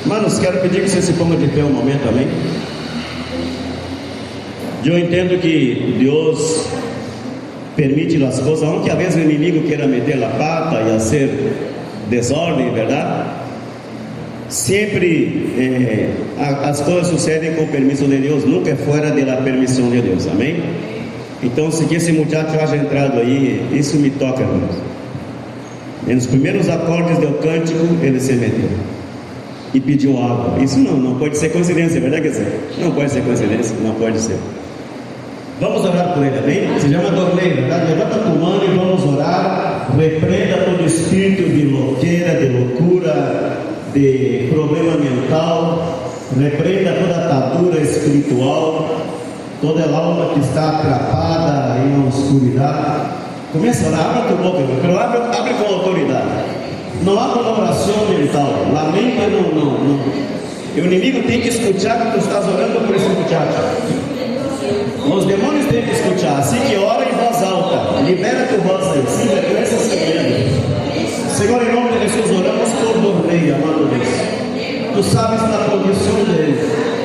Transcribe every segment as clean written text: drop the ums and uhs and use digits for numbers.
Manos, quero pedir que você se ponga de pé um momento, amém? Eu entendo que Deus permite as coisas, aunque a vezes o inimigo queira meter a pata e fazer desordem, verdade? Sempre as coisas sucedem com o permisso de Deus, nunca é fora da permissão de Deus, amém? Então, se esse muchacho haja entrado aí, isso me toca, irmãos. Nos primeiros acordes do cântico, ele se meteu e pediu água. Isso não pode ser coincidência, verdade? Quer dizer, não pode ser coincidência, não pode ser. Vamos orar por ele, amém? Se chama Dornei, verdade? Levanta a tua mão e vamos orar. Repreenda todo espírito de louqueira, de loucura, de problema mental. Repreenda toda atadura espiritual, toda a alma que está atrapada em uma escuridade. Começa a orar, abre a tua boca, pero abre com autoridade. Não abra uma oração mental. Lamenta, não. O inimigo tem que escutar que tu estás orando por esse muchacho. Os demônios têm que escutar. Assim que ora em voz alta. Libera tua voz aí. Sim, começa a ser. Senhor, em nome de Jesus, oramos por Dornei, amado Deus. Tu sabes da condição dele.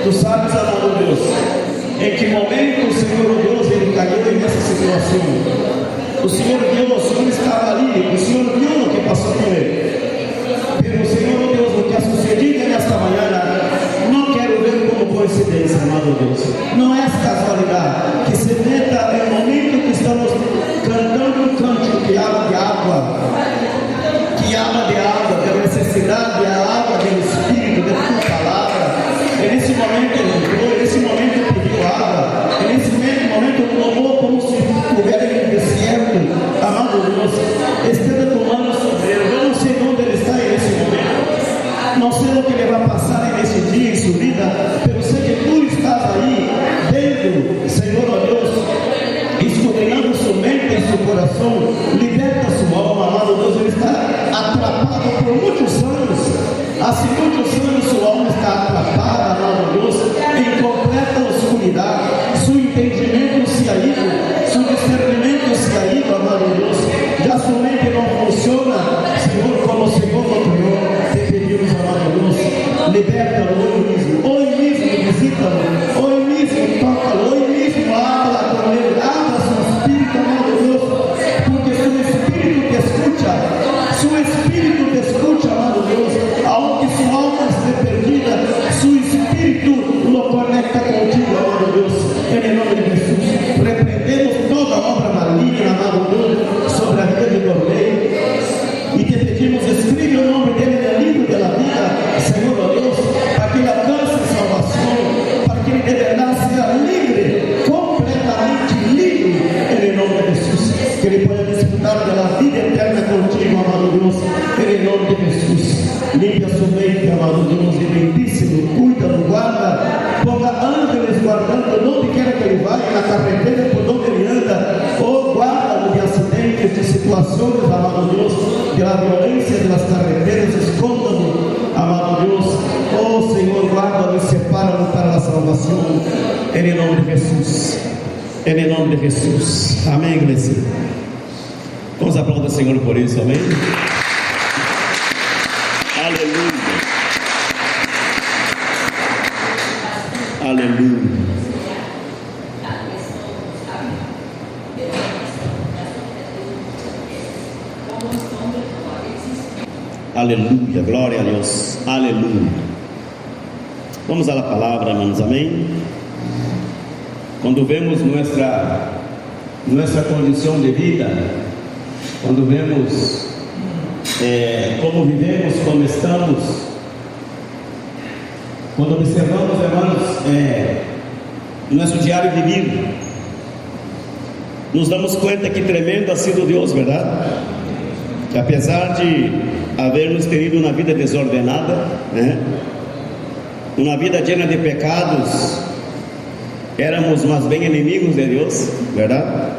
Tu sabes, amado Deus, em que momento, Senhor Deus, ele caiu nessa situação. O Senhor viu, o Senhor estava ali, o Senhor viu o que passou com ele. Pero, Senhor Deus, o que ha sucedido nesta manhã, não quero ver como coincidência, amado Deus. Não é casualidade que se meta no momento que estamos cantando um cântico que habla de água, da necessidade, a água do Espírito, da tua palavra. E nesse momento ele entrou, nesse momento pediu água, e nesse momento tomou como se estivesse em deserto. Amado Deus, estenda tua mão sobre ele. Eu não sei onde ele está nesse momento, não sei o que ele vai passar nesse dia em sua vida, mas eu sei que tu estás aí dentro, Senhor, ó Deus, escudriñando sua mente e seu coração. Liberta sua alma, amado Deus. Ele está atrapado por muitos anos. Há muitos anos sua alma está atrapada, amado Deus, em completa oscuridade. Seu entendimento se ha ido, seu discernimento se ha ido, amado Deus. Já sua mente não funciona, Senhor, como o Senhor o criou. Te pedimos, amado Deus, liberta-lo hoje mesmo, visita-lo, hoje mesmo, toca-lo, hoje mesmo, habla com ele, abra seu espírito, amado Deus, porque seu espírito te escuta, seu espírito te escuta, amado Deus, aonde sua alma esteja perdida, seu espírito lo conecta contigo, amado Deus, em nome de Jesus. Repreendemos toda obra maligna, amado Deus, sobre a vida de Dornei, e te pedimos, escreve o nome dele no livro da vida, Senhor, ó Deus, para que ele alcance salvação, para que ele de verdade seja livre, completamente livre, em nome de Jesus, que ele possa desfrutar da vida eterna contigo, amado Deus, em nome de Jesus. Limpa sua mente, amado Deus, e bendice-lo, cuida-lo, guarda, ponga ángeles guardando onde quer que ele vá, na carretera, por onde ele anda, ou guarda-lo de acidentes, de situações, amado Deus, de la violência das carreteras, esconda-lo, amado Deus, oh Senhor, guarda-lo e separa-lo para a salvação, em nome de Jesus, em nome de Jesus, amém, igreja. Vamos aplaudir o Senhor por isso, amém? Aleluia, aleluia. Aleluia, glória a Deus, aleluia. Vamos à palavra, irmãos, amém? Quando vemos nossa condição de vida, quando vemos como vivemos, como estamos, quando observamos, irmãos, nosso diário de vida, nos damos conta que tremendo ha sido Deus, verdade? Que apesar de havermos tenido uma vida desordenada, uma vida cheia de pecados, éramos mais bem inimigos de Deus, verdade?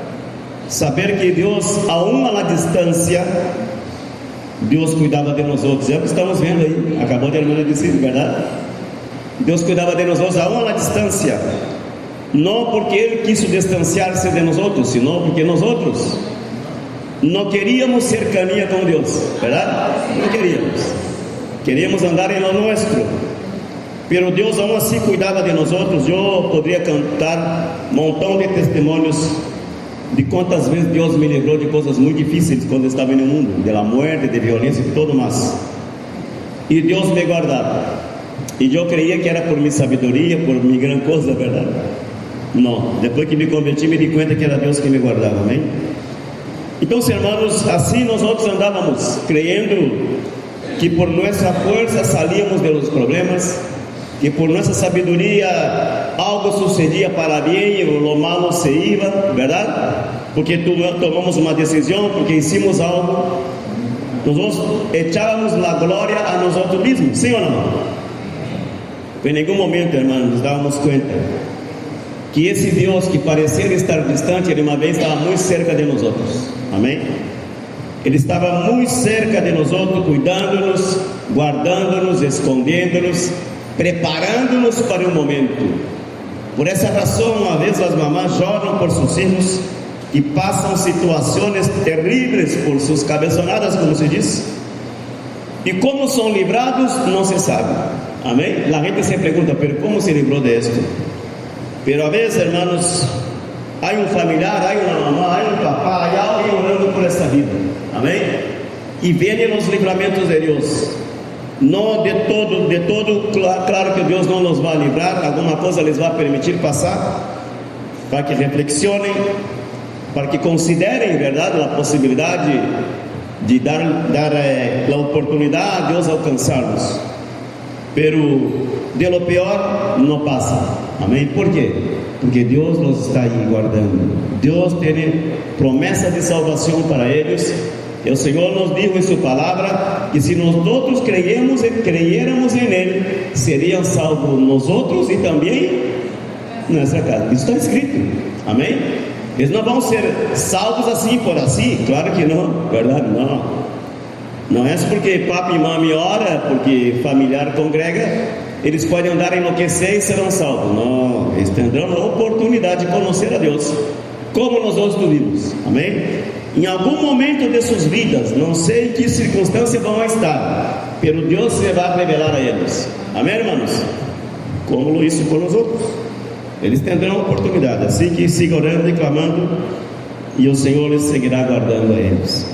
Saber que Deus, a uma distância, Deus cuidava de nós outros. É o que estamos vendo aí, acabou de irmã dizer, verdade? Deus cuidava de nós outros a uma distância, não porque Ele quis distanciar-se de nós outros, senão porque nós outros não queríamos cercania com Deus, verdade? Não queríamos. queríamos andar em lo nuestro, pero Deus aún assim cuidava de nós outros. Eu poderia cantar um montão de testemunhos de quantas vezes Deus me livrou de coisas muito difíceis quando eu estava no mundo, de la muerte, de violência e tudo mais, e Deus me guardava, e eu creia que era por minha sabedoria, por minha grande coisa, verdade? Não, depois que me converti me di conta que era Deus que me guardava, amém? Então, irmãos, assim nós outros andávamos, creyendo que por nossa força salíamos de los problemas, que por nossa sabedoria algo sucedia para bem e o malo se iba, verdade? Porque tomamos uma decisão, porque hicimos algo, nós echávamos a glória a nós mesmos, sim ou não? Em nenhum momento, irmãos, nos dávamos conta que esse Deus que parecia estar distante, ele uma vez estava muito cerca de nós outros, amém? Ele estava muito cerca de nós outros, cuidando-nos, guardando-nos, escondendo-nos, preparando-nos para o momento. Por essa razão, uma vez as mamães choram por seus filhos que passam situações terríveis por suas cabeçonadas, como se diz, e como são livrados, não se sabe, amém? A gente se pergunta, pero como se livrou de esto? Pero a veces, hermanos, hay un familiar, hay una mamá, hay un papá, hay alguien orando por esta vida, amém? E vienen los livramentos de Deus. Não de todo, claro que Deus não nos vai livrar, alguma coisa les vai permitir passar, para que reflexionem, para que considerem, verdade, a possibilidade de dar a oportunidade a Deus alcançar-nos. Pero de lo pior não passa, amém? ¿Por quê? Porque Deus nos está aí guardando. Deus tem promessa de salvação para eles. E o Senhor nos dijo em sua palavra que se nós outros creyéramos em Ele, seriam salvos nós outros e também nossa casa. Isso está escrito, amém? Eles não vão ser salvos assim por assim, claro que não, verdade? Não é porque papai e mami ora, porque familiar congrega, eles podem andar a enlouquecer e serão salvos. Não, eles terão a oportunidade de conhecer a Deus, como nós outros vivimos, amém? Em algum momento de suas vidas, não sei em que circunstância vão estar, pero Deus se vai revelar a eles, amém, irmãos? Como isso com nós outros, eles terão a oportunidade, assim que sigam orando e clamando, e o Senhor les seguirá guardando a eles.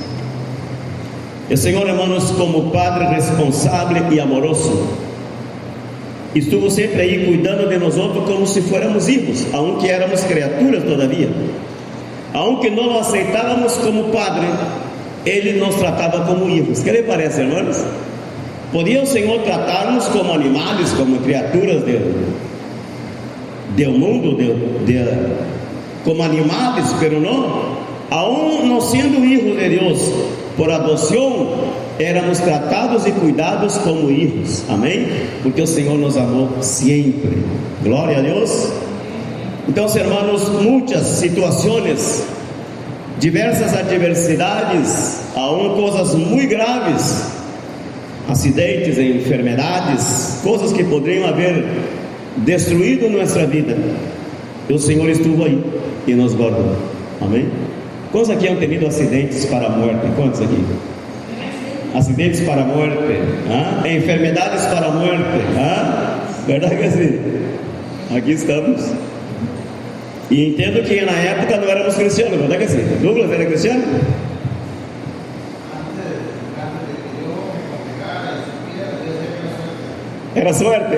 O Senhor, irmãos, como Padre responsável e amoroso, estuvo sempre aí cuidando de nós outros como se fôramos filhos, aunque éramos criaturas todavia. Aunque não o aceitávamos como Padre, Ele nos tratava como filhos. Que lhe parece, irmãos? Podia o Senhor tratar-nos como animais, como criaturas do mundo, como animais, pero não. Aún não sendo filhos de Deus por adoção, éramos tratados e cuidados como filhos, amém? Porque o Senhor nos amou sempre. Glória a Deus. Então, irmãos, muitas situações, diversas adversidades, aún coisas muito graves, acidentes, enfermidades, coisas que poderiam haver destruído nossa vida, o Senhor estuvo aí e nos guardou, amém? Quantos aqui han tenido acidentes para a morte? Quantos aqui? Acidentes para a morte, enfermidades para a morte, verdade que assim? Aqui estamos. E entendo que na época não éramos cristianos, verdade que assim? Douglas era cristiano? Era suerte.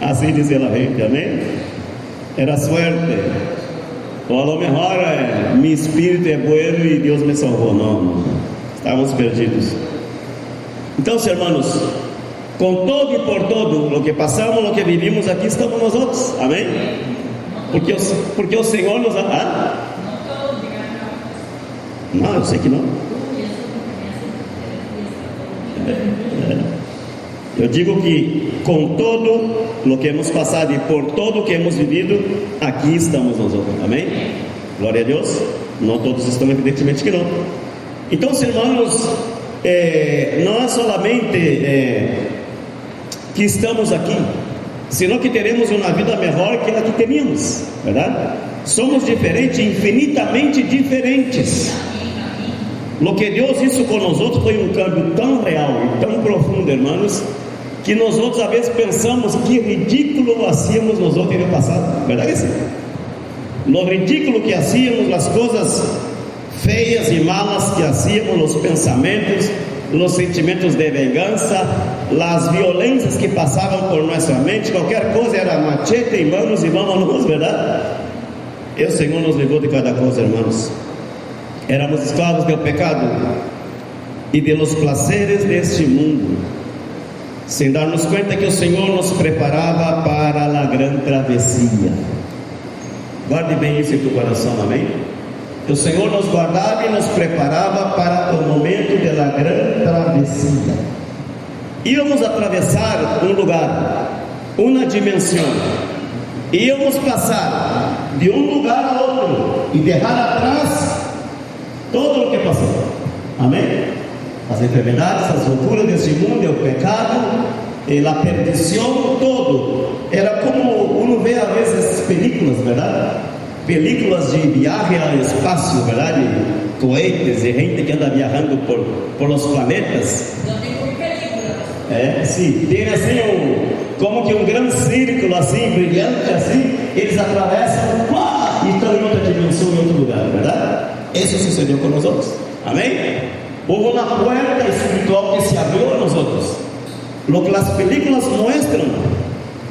Assim dizia a gente, amém? Era suerte. Ou a lo mejor meu espírito é bueno e Deus me salvou. Não, estávamos perdidos. Então, irmãos, com todo e por todo o que passamos, o que vivimos aqui, estamos nós outros, amém? Porque o Senhor nos não, eu sei que não. Eu digo que com todo o que hemos passado e por todo o que hemos vivido, aqui estamos nós outros, amém? Glória a Deus. Não todos estão, evidentemente que não. Então, irmãos, não é solamente que estamos aqui, senão que teremos uma vida melhor que a que teníamos, verdade? Somos diferentes, infinitamente diferentes. Lo que Deus hizo com nós outros foi um cambio tão real e tão profundo, irmãos, que nós outros às vezes pensamos que ridículo hacíamos nós outros no passado, verdade que sim? Lo ridículo que hacíamos, as coisas feias e malas que hacíamos, os pensamentos, os sentimentos de vingança, as violências que passavam por nossa mente, qualquer coisa era machete em manos e vamos, verdade? E o Senhor nos livrou de cada coisa, irmãos. Éramos escravos do pecado e de los placeres deste mundo, sem darmos conta que o Senhor nos preparava para a grande travessia. Guarde bem isso em teu coração, amém? Que o Senhor nos guardava e nos preparava para o momento da grande travessia. Íamos atravessar um lugar, uma dimensão, íamos passar de um lugar a outro e deixar atrás todo o que passou, amém? As enfermidades, as loucuras desse mundo, o pecado, a perdição, todo. Era como uno vê às vezes películas, verdade? Películas de viagem ao espaço, verdade? Cohetes e gente que anda viajando por os planetas. Sim, tem assim como que um grande círculo assim, brilhante assim, eles atravessam e estão em outra dimensão, em outro lugar, verdade? Isso sucedeu com nós outros, amém? Houve uma porta espiritual que se abriu a nós outros. Lo que as películas mostram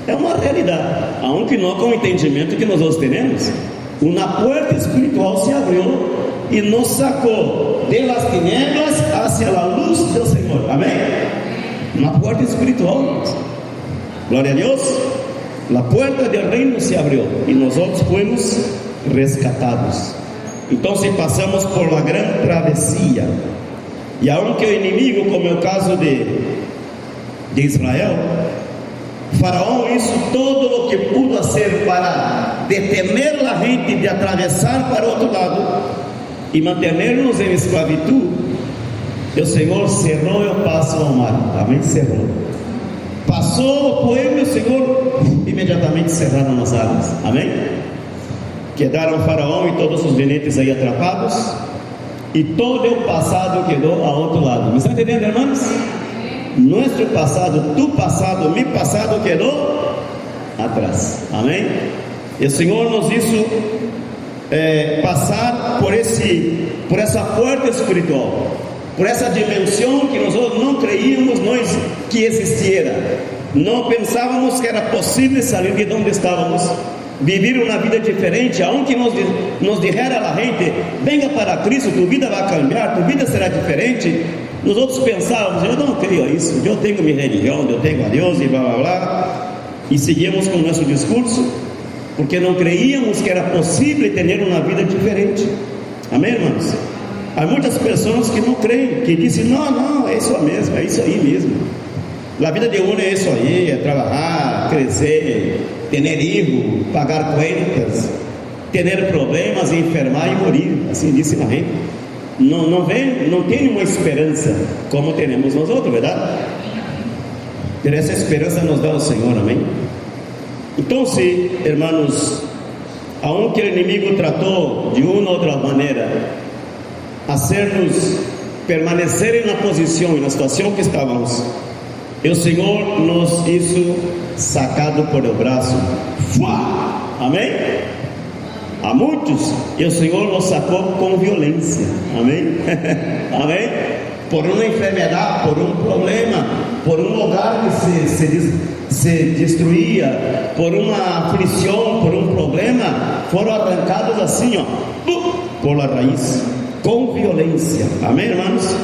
é uma realidade, aunque não com o entendimento que nós outros temos. Uma porta espiritual se abriu e nos sacou de las tinieblas hacia a luz do Senhor, amém? Uma porta espiritual, glória a Deus. A porta do reino se abriu e nós outros fomos rescatados. Então, se passamos por uma grande travessia, e aunque o inimigo, como é o caso de Israel, Faraó hizo todo o que pudo fazer para detener a gente de atravessar para o outro lado e manter-nos em esclavitud. O Senhor cerrou o passo ao mar, amém? Cerrou. Passou o povo, o Senhor imediatamente cerraram as águas, amém? Quedaram Faraó e todos os venetes aí atrapados, e todo o passado quedou ao outro lado. Me estão entendendo, irmãos? Nosso passado, tu passado, meu passado quedou atrás, amém? E o Senhor nos hizo passar por essa porta espiritual, por essa dimensão que nós não creíamos que existia, não pensávamos que era possível sair de onde estávamos, viver uma vida diferente, aunque nos dijera a gente, venga para Cristo, tu vida vai cambiar, tu vida será diferente. Nós outros pensávamos, eu não creio isso, eu tenho minha religião, eu tenho a Deus e blá blá blá, e seguimos com o nosso discurso, porque não creíamos que era possível ter uma vida diferente, amém, irmãos? Há muitas pessoas que não creem, que dizem, não, é isso mesmo, é isso aí mesmo, a vida de um é isso aí, é trabalhar, crescer, ter filhos, pagar contas, ter problemas, enfermar e morrer, assim disse a gente. Não tem uma esperança como temos nós outros, verdade? Ter essa esperança nos dá o Senhor, amém? Então, se, irmãos, aunque o inimigo tratou de uma ou outra maneira hacer-nos permanecer na posição e na situação que estávamos, o Senhor nos hizo sacado por el braço, amém? A muitos, e o Senhor nos sacou com violência, amém? Amém? Por uma enfermidade, por um problema, por um lugar que se destruía, por uma aflição, por um problema, foram arrancados assim, por la raiz, com violência, amém, irmãos?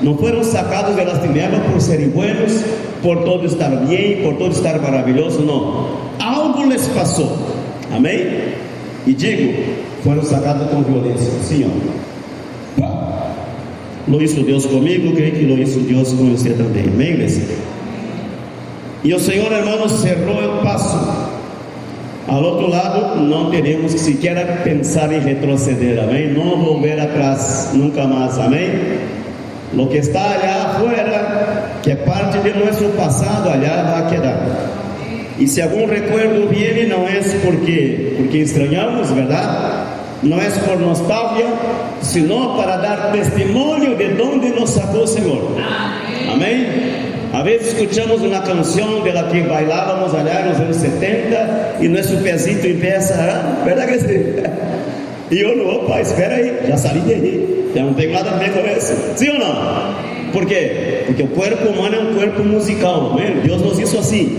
Não foram sacados das tinieblas por serem buenos, por todo estar bem, por todo estar maravilhoso, não. Algo les passou, amém? E digo, foram sacados com violência, sim, Lo hizo Deus comigo, creio que lo hizo Deus com você também, amém, igreja? E o Senhor, irmãos, cerrou o passo. Ao outro lado, não teremos que sequer pensar em retroceder, amém? Não volver atrás, nunca mais, amém? Lo que está allá afuera, que é parte de nosso passado, allá vai quedar. E se algum recuerdo viene, não é porque estranhamos, verdade? não é por nostalgia, senão para dar testemunho de onde nos sacou o Senhor. Amém? A vezes escuchamos uma canção de la que bailávamos allá nos anos 70 e nosso pezito empieza, verdade que sim? E eu não, opa, espera aí, já saí daí, já não tem nada a ver com isso, sim ou não? Por quê? Porque o corpo humano é um corpo musical, amém? Deus nos hizo assim.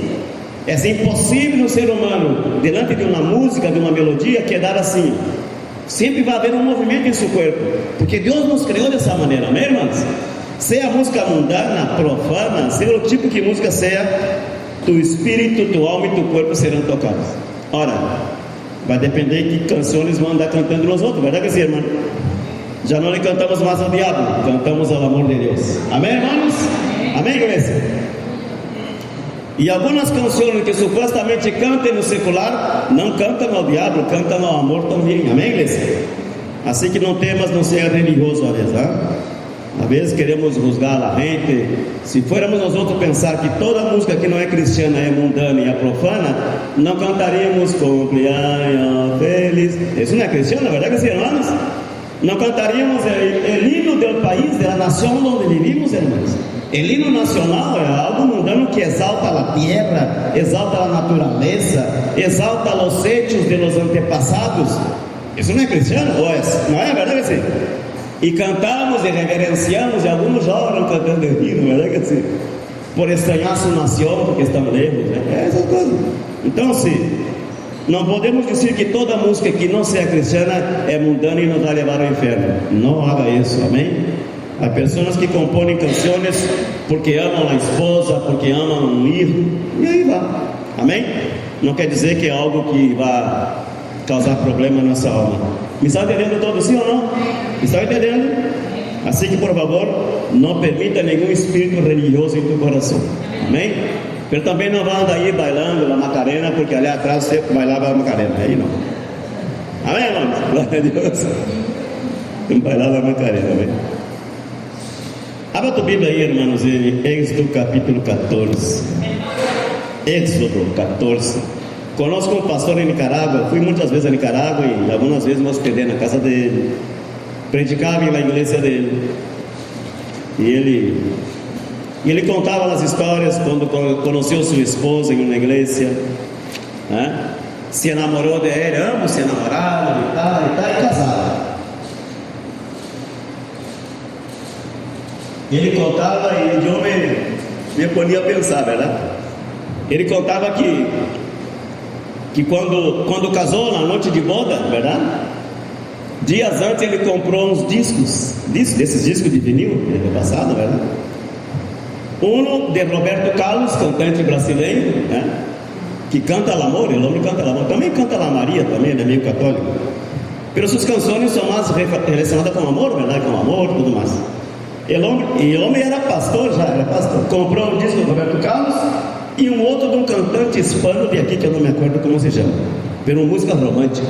É impossível o ser humano, diante de uma música, de uma melodia, quedar assim. Sempre vai haver um movimento em seu corpo, porque Deus nos criou dessa maneira, amém, irmãos? Seja a música mundana, profana, seja o tipo de música seja, tu espírito, tua alma e teu corpo serão tocados. Ora, vai depender de que canções vão andar cantando nos outros, verdade que sim, irmão? Já não lhe cantamos mais ao diabo, cantamos ao amor de Deus. Amém, irmãos? Amém, igreja? E algumas canções que supostamente cantam no secular, não cantam ao diabo, cantam ao amor também. Amém, igreja? Assim que não temas, não seja religioso às vezes, hein? Às vezes queremos juzgar a gente. Se fôramos nós outros pensar que toda música que não é cristiana é mundana e é profana, não cantaríamos cumpleaños feliz. Isso não é cristiano, na verdade, que irmãos? Não cantaríamos o hino do país, da nação onde vivimos, irmãos. O hino nacional é algo mundano que exalta a terra, exalta a natureza, exalta os hechos de los antepassados. Isso não é cristiano? Ou é? Não é verdade assim? E cantamos e reverenciamos, e alguns choram cantando o hino, verdade que assim? Por estranhar sua nação, porque estão lejos, né? É essas coisas. Então, não podemos dizer que toda música que não seja cristiana é mundana e nos vai levar ao inferno. Não haga isso, amém? Há pessoas que compõem canções porque amam a esposa, porque amam um filho, e aí vai, amém? Não quer dizer que é algo que vai causar problema na nossa alma. Me está entendendo todo, sim ou não? Me está entendendo? Assim que, por favor, não permita nenhum espírito religioso em teu coração, amém? Mas também não vai andar aí bailando a Macarena, porque ali atrás você bailava a Macarena, aí não. Amém, irmãos? Glória a Deus. Não bailava a Macarena, amém? Abra tua Bíblia aí, irmãos, em Êxodo capítulo 14. Êxodo 14. Conosco um pastor em Nicarágua, fui muitas vezes a Nicarágua e algumas vezes me hospedei na casa dele. Predicava na igreja dele. E ele contava as histórias quando conheceu sua esposa em uma igreja, né? Se enamorou de ele, ambos se enamoraram e tal, e casaram. Ele contava e eu me ponia a pensar, verdade? Ele contava que quando casou, na noite de boda, verdade? Dias antes ele comprou uns desses discos de vinil, ano passado, verdade? Um de Roberto Carlos, cantante brasileiro, né? Que canta el amor, o homem canta el amor, também canta la Maria, também, ele é meio católico. Mas suas canções são mais relacionadas com amor, verdade? Com amor e tudo mais. E o homem era pastor, já era pastor. Comprou um disco do Roberto Carlos e um outro de um cantante hispano de aqui, que eu não me acordo como se chama, pela música romântica.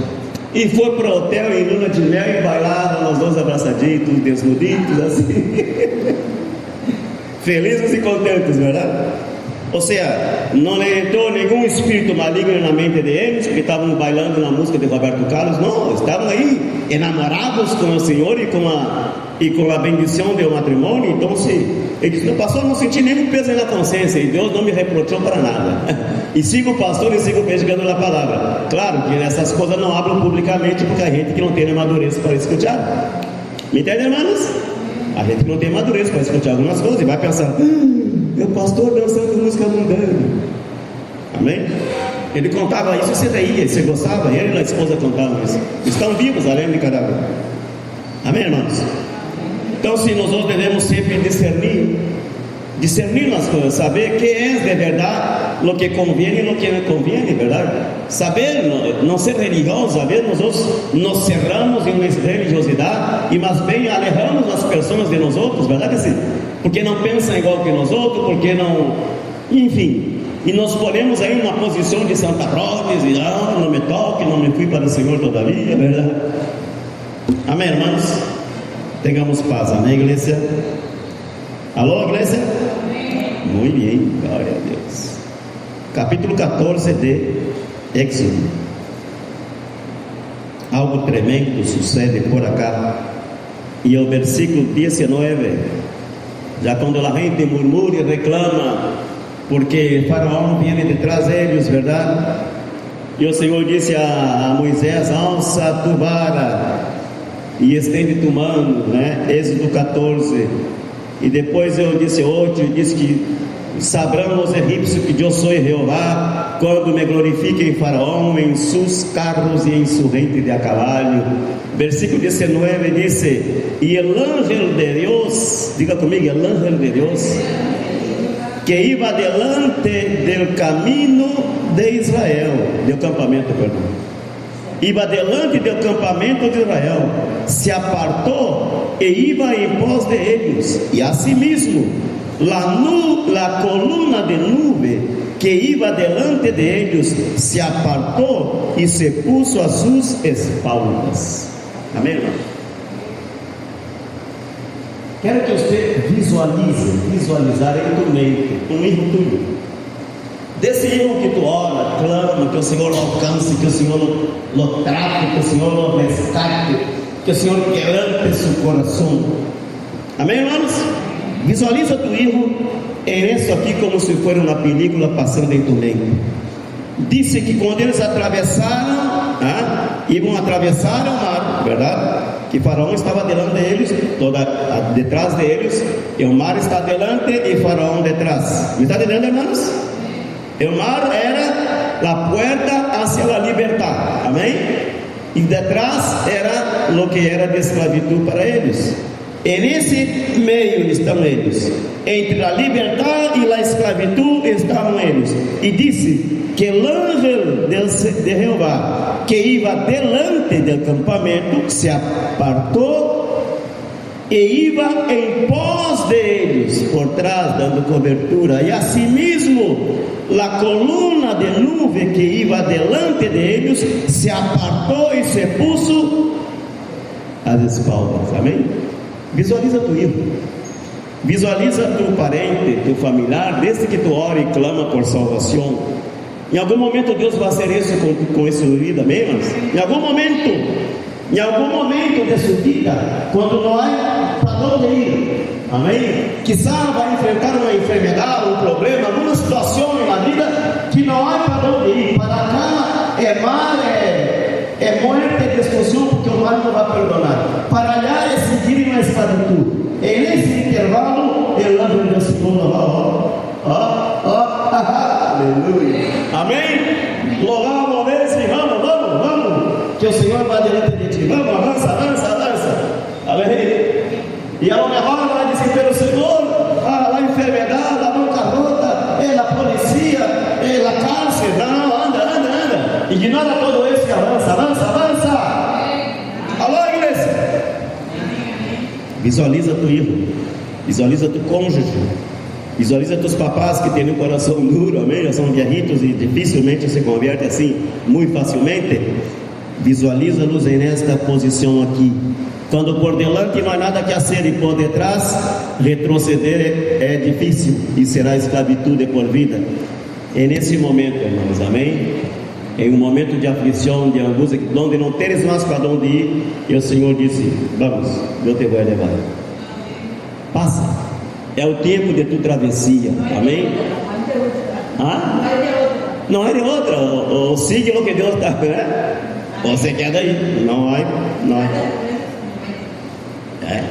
E foi para o hotel em luna de mel e bailaram os dois abraçaditos, desnuditos, assim. Felizes e contentes, verdade? Ou seja, não entrou nenhum espírito maligno na mente deles, que estavam bailando na música de Roberto Carlos, não, estavam aí enamorados com o Senhor e com a bendição do matrimônio. Então, eles não passou a não sentir nenhum peso na consciência, e Deus não me reprochou para nada. E sigo o pastor e sigo pescando a palavra. Claro que essas coisas não abram publicamente, porque a gente que não tem madureza para escutar. Me entende, irmãos? A gente não tem madureza para escutar algumas coisas e vai pensar: meu pastor dançando música mundana. Amém? Ele contava isso, você daí, você gostava? Ele e a esposa contavam isso. Estão vivos além de cada um. Amém, irmãos? Então, se nós devemos sempre discernir as coisas, saber que é de verdade o que convém e o que não convém, verdade? Saber, não ser religioso, saber, nós nos cerramos em uma religiosidade e mais bem alejamos as pessoas de nós outros, verdade que sim? Porque não pensam igual que nós outros, porque não, enfim, e nós ponemos aí uma posição de Santa Rhodes, e não me toque, não me fui para o Senhor todavia, verdade? Amém, irmãos? Tengamos paz, amém, igreja? Alô, igreja? Muito bem, glória a Deus. Capítulo 14 de Êxodo. algo tremendo sucede por acá. E o versículo 19, já quando a gente murmura e reclama, porque Faraó viene detrás deles, verdade? E o Senhor disse a Moisés: alça tu vara e estende tu mano, né? Êxodo 14. E depois eu disse outro, disse que sabrão os egípcios que eu sou Jeová, quando me glorifiquem Faraó em seus carros e em sua gente de a cavalho. Versículo 19 disse: e el ángel de Deus, diga comigo, el ángel de Deus, que iba delante del camino de Israel, del campamento, perdão, iba delante del campamento de Israel, se apartou e iba em pos de eles, e asimismo la coluna de nube que iba delante de eles se apartou e se puso a suas espaldas. Amém, irmão? Quero que você visualizar em tua mente um erro tuyo. Desse erro que tu ora, clama, que o Senhor lo alcance, que o Senhor lo trate, que o Senhor lo rescate, que o Senhor quebrante seu coração. Amém, irmãos? Visualiza tu erro em isso aqui como se fosse uma película passando em tua mente. Disse que quando eles atravessaram, iam atravessar o mar, verdade? Que Faraó estava delante deles, detrás deles, e o mar está delante e Faraó detrás. ¿Me está entendendo, irmãos? O mar era a puerta hacia a liberdade, amém? E detrás era o que era de esclavitud para eles. E nesse meio estão eles, entre a liberdade e a esclavitud estavam eles. E disse que o ángel de Jeová, que iba delante do acampamento, se apartou e iba em pos deles, por trás, dando cobertura. E asimismo, a coluna de nuvem que iba delante deles se apartou e se puso às espaldas. Amém? Visualiza tu erro, visualiza tu parente, tu familiar, desde que tu ora e clama por salvação. Em algum momento Deus vai fazer isso com essa vida, amém, irmãos? Em algum momento de sua vida, quando não há para onde ir, amém? Quizá vai enfrentar uma enfermidade, um problema, alguma situação na vida que não há para onde ir. Para cá é mar, é morte, é destruição, porque o mar não vai perdonar. Para allá é seguir uma esclavitud. E nesse intervalo, ele leva o Senhor, aleluia, amém? Louvar a vez e vamos, que o Senhor vai diante de ti. Vamos, avança, amém? E a lo mejor vai dizer pelo Senhor, a enfermidade, a bancarrota, a polícia, a cárcere. Não, anda, ignora todo isso e avança. Alô, igreja? Visualiza tu erro, visualiza tu cônjuge, visualiza teus papás que têm um coração duro, amém? Já são viejitos e dificilmente se convertem assim, muito facilmente. Visualiza-los nesta posição aqui. Quando por delante não há nada que fazer e por detrás, retroceder é difícil e será esclavitude por vida. É nesse momento, irmãos, amém? Em um momento de aflição, de angústia, onde não teres mais para onde ir, e o Senhor disse: vamos, eu te vou levar. Passa. É o tempo de tua travessia, amém? Não é de outra. Ou siga o que Deus está, né? Ou você quer daí? Não há.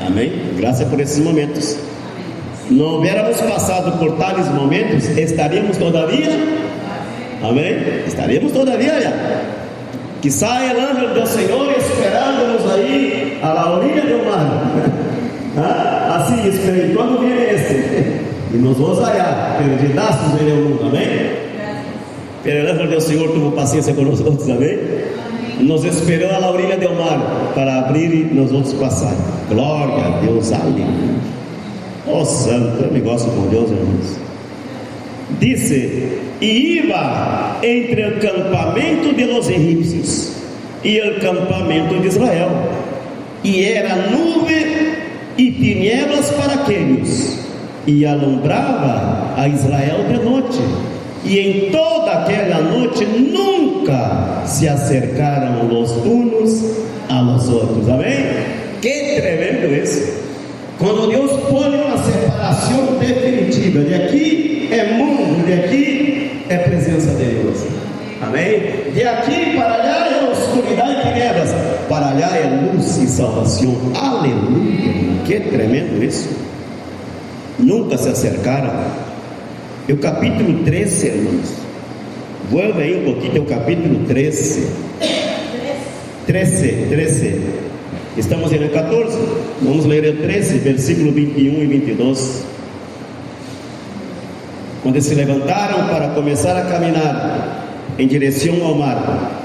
Amém? Graças por esses momentos. Não houvéssemos passado por tais momentos, estaríamos todavia, amém? Estaríamos todavia já. Que saia o anjo do Senhor esperando-nos aí à la orilla do mar. Assim, espere, quando vier este, e nos vamos hallar perdidaços em o mundo, amém? Pero el ángel do Senhor tuvo paciência com nós outros, amém? Nos esperou à la orilla do mar para abrir e nós outros passar. Glória a Deus, aleluia. Oh santo, eu me gosto com Deus, irmãos. Disse: e iba entre o campamento de los egípcios e o campamento de Israel, e era nuvem e tinieblas para aqueles, e alumbrava a Israel de noite, e em toda aquela noite nunca nunca se acercaram os unos a los outros. Amém? Que tremendo isso! Quando Deus põe uma separação definitiva, de aqui é mundo, de aqui é presença de Deus. Amém? De aqui para allá é oscuridade e tinieblas, para allá é luz e salvação. Aleluia! Que tremendo isso! Nunca se acercaram. E o capítulo 13, irmãos, vuelve aí um pouquinho, o capítulo 13. 13. Estamos no 14, vamos ler o 13, versículo 21 e 22. Quando se levantaram para começar a caminhar em direção ao mar,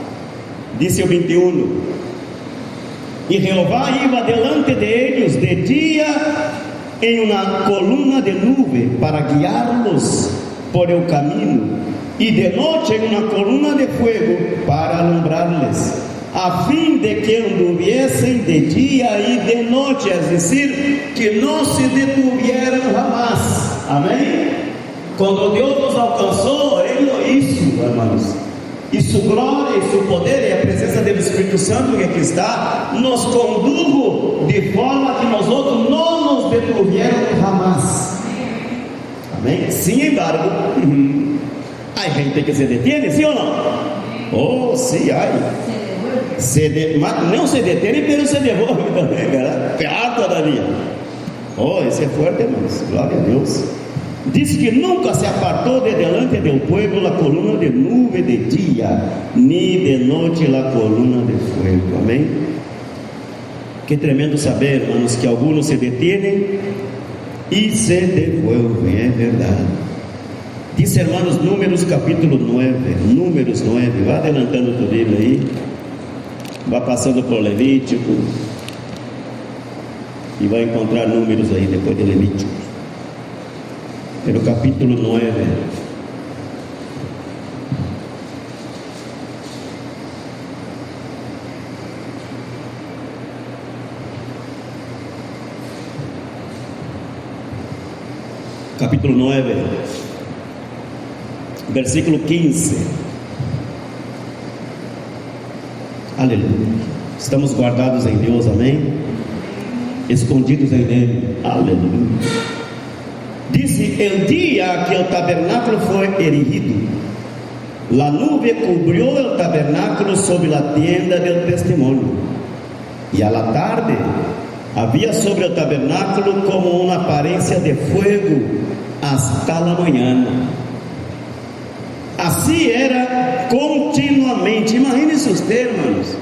disse o 21: e Jeová ia delante de eles de dia em uma coluna de nuvem para guiá-los por el caminho, e de noite em uma coluna de fogo para alumbrar-les, a fim de que anduviessem de dia e de noite, é dizer, que não se detuvieram jamais. Amém? Quando Deus nos alcançou, Ele isso, irmãos, e sua glória, e seu poder, e a presença do Espírito Santo que aqui está, nos conduzo de forma que nós outros não nos detuvieram jamais. Amém? Sin embargo, há gente que se detiene, sim ou não? Oh, sim, há. Não se detém, mas se devolve também, cara. Pior todavia. Oh, esse é forte, irmãos. Glória a Deus. Diz que nunca se apartou de delante do pueblo a coluna de nuvem de dia, nem de noite a coluna de fogo. Amém? Que tremendo saber, irmãos, que alguns se detêm e se devolvem, é verdade. Diz, irmãos, Números capítulo 9, Números 9, vá adelantando tudo ele aí, vá passando por Levítico, e vai encontrar Números aí depois de Levítico. No capítulo 9, capítulo 9, versículo 15. Aleluia. Estamos guardados em Deus, amém? Escondidos em Ele, aleluia. Disse: el dia que o tabernáculo foi erigido, a nuvem cobriu o tabernáculo sobre a tienda del testimonio, e à tarde havia sobre o tabernáculo como uma aparência de fogo hasta a manhã. Assim era continuamente. Imagine esses termos.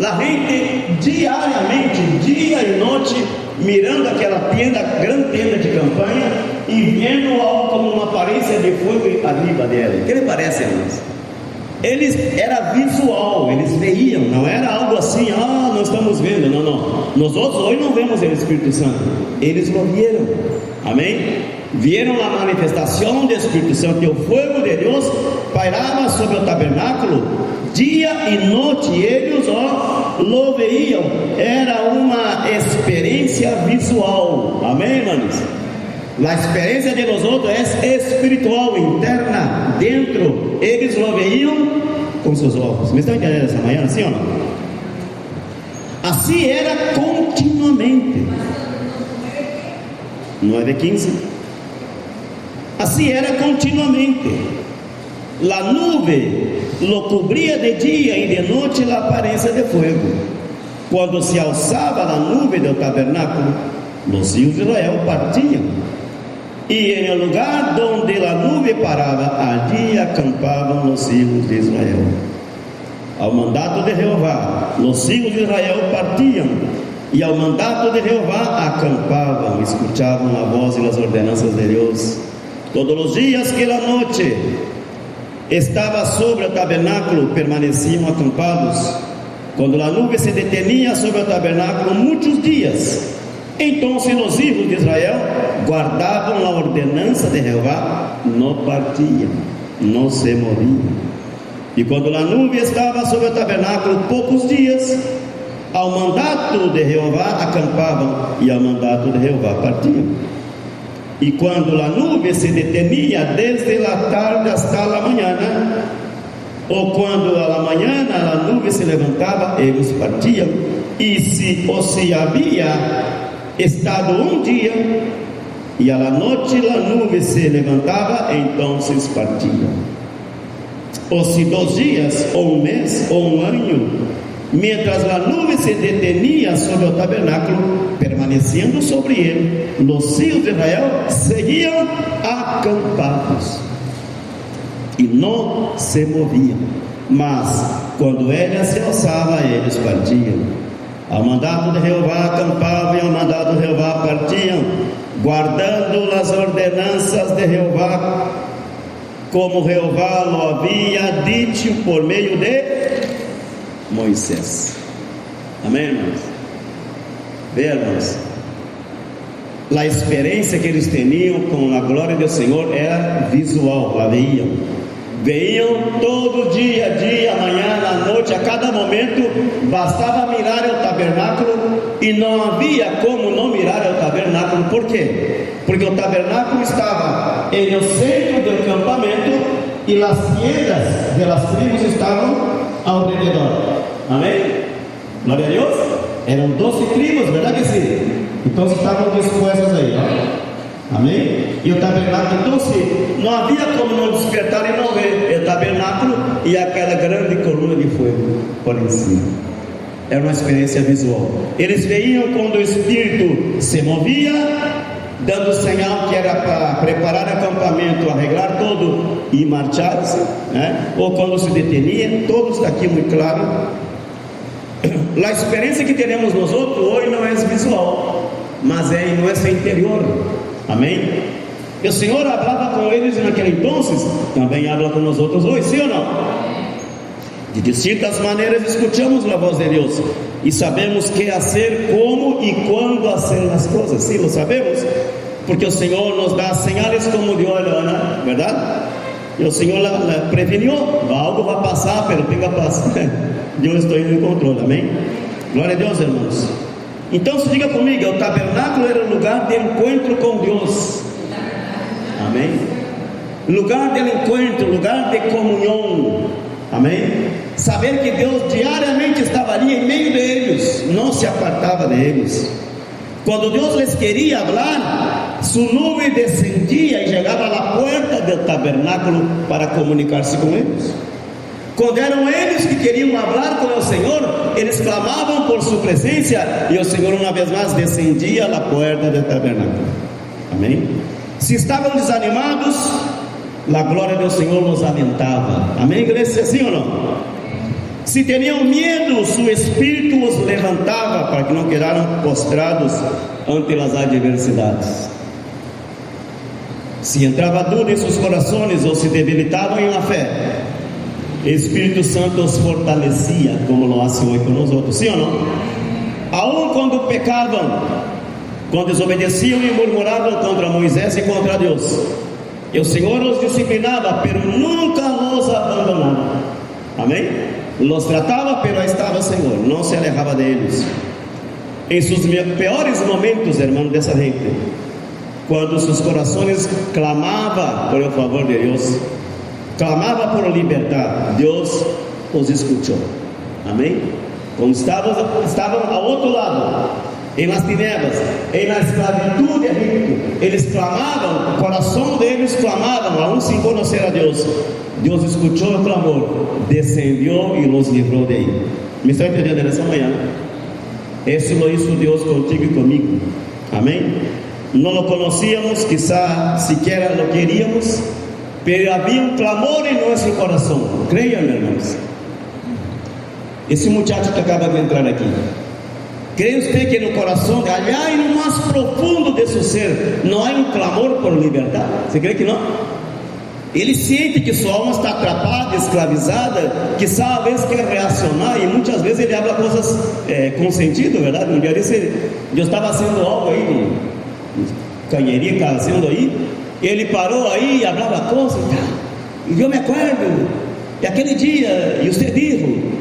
A gente diariamente, dia e noite, mirando aquela tenda, grande tenda de campanha, e vendo algo como uma aparência de fogo arriba dela. O que lhe parece, irmãos? Era visual, eles veiam, não era algo assim, nós estamos vendo, não. Nós outros hoje não vemos o Espírito Santo, eles o viram, amém? Vieram a manifestação do Espírito Santo, e o fogo de Deus pairava sobre o tabernáculo, dia e noite, e eles lo veiam. Era uma experiência visual, amém, irmãos? A experiência de nós outros é espiritual, interna, dentro. Eles lo veiam com seus olhos. Me estão entendendo essa manhã, sim ou não? Assim era continuamente. 9:15. Assim era continuamente. A nuvem lo cobria de dia e de noite a aparência de fogo. Quando se alçava a nuvem do tabernáculo, os filhos de Israel partiam, e em lugar onde a nuvem parava, ali acampavam os filhos de Israel. Ao mandato de Jeová, os filhos de Israel partiam, e ao mandato de Jeová acampavam, escutavam a voz e as ordenanças de Deus. Todos os dias que a noite estava sobre o tabernáculo, permaneciam acampados. Quando a nuvem se detinha sobre o tabernáculo muitos dias, então os filhos de Israel guardavam a ordenança de Jeová, não partiam, não se moviam. E quando a nuvem estava sobre o tabernáculo poucos dias, ao mandato de Jeová acampavam, e ao mandato de Jeová partiam. E quando a nuvem se detinha desde a tarde hasta a manhã, ou quando a la manhã a nuvem se levantava, eles partiam, e se havia estado um dia, e a la noite a nuvem se levantava, então se partiam. Ou se 2 dias, ou um mês, ou um ano, mientras a nuvem se detenia sobre o tabernáculo, permanecendo sobre ele, os filhos de Israel seguiam acampados e não se moviam, mas quando ela se alçava, eles partiam. Ao mandado de Jeová acampavam, e ao mandado de Jeová partiam, guardando as ordenanças de Jeová, como Jeová lo havia dito por meio de Moisés. Amém, irmãos? Vejam, irmãos, a experiência que eles tinham com a glória do Senhor era visual. Lá veiam todo dia, manhã, à noite, a cada momento. Bastava mirar o tabernáculo, e não havia como não mirar o tabernáculo. Por quê? Porque o tabernáculo estava no centro do acampamento, e as tiendas das tribos estavam ao redor. Amém? Glória a Deus. Eram 12 tribos, verdade que sim? Então estavam dispostas aí, ó. Amém? E o tabernáculo, então sim, não havia como não despertar e não ver o tabernáculo e aquela grande coluna de fogo por em cima. Era uma experiência visual. Eles veiam quando o Espírito se movia, dando sinal que era para preparar acampamento, arreglar todo e marchar-se, né? Ou quando se detenia. Todos está aqui muito claro. A experiência que teremos nós outros hoje não é visual, mas é em nosso interior. Amém? E o Senhor falava com eles naquele entonces, também habla com nós outros hoje, sim ou não? De distintas maneiras escutamos a voz de Deus e sabemos que fazer, como e quando fazer as coisas. Sim, lo sabemos, porque o Senhor nos dá sinais como de olho, né? Verdade? E o Senhor preveniu, algo vai passar, pero tenha paz. Deus está em controle, amém? Glória a Deus, irmãos. Então, se diga comigo, o tabernáculo era um lugar de encontro com Deus. Amém? Lugar de encontro, lugar de comunhão. Amém? Saber que Deus diariamente estava ali em meio deles, não se apartava deles. Quando Deus les queria falar, sua nuvem descendia e chegava à porta do tabernáculo para comunicar-se com eles. Quando eram eles que queriam falar com o Senhor, eles clamavam por sua presença, e o Senhor uma vez mais descendia à porta do tabernáculo. Amém? Se estavam desanimados, a glória do Senhor nos alentava. Amém, igreja? Sim ou não? Se tinham medo, seu espírito os levantava para que não quedaram postrados ante as adversidades. Se entrava dúvida em seus corações ou se debilitavam em uma fé, Espírito Santo os fortalecia, como lo hace hoje com nós outros, sim ou não? Aun quando pecavam, quando desobedeciam e murmuravam contra Moisés e contra Deus, e o Senhor os disciplinava, pero nunca os abandonava. Amém? Los tratava, pero estava o Senhor, não se alejava deles. Em seus piores momentos, irmão, dessa gente, quando seus corações clamavam por o favor de Deus, clamava por liberdade, Deus os escutou. Amém? Quando estavam ao outro lado, em las tinieblas, em la esclavitud de Egipto, eles clamavam, o coração deles clamavam, aún sem conhecer a Deus. Deus escutou o clamor, descendeu e nos livrou de aí. Me está entendendo nessa manhã? Isso lo hizo Deus contigo e comigo. Amém? Não lo conhecíamos, quizá sequer lo queríamos, pero havia um clamor em nosso coração. Creia, meus irmãos. Esse muchacho que acaba de entrar aqui, creia você que no coração, allá e no mais profundo de seu ser, não há um clamor por liberdade? Você crê que não? Ele sente que sua alma está atrapada, escravizada, que sabe às vezes quer reacionar, e muitas vezes ele habla coisas com sentido, verdade? Um dia desse, eu estava fazendo algo aí, canheria, fazendo aí, ele parou aí e falava coisas e tal, e eu me acordo, e aquele dia, e você disse,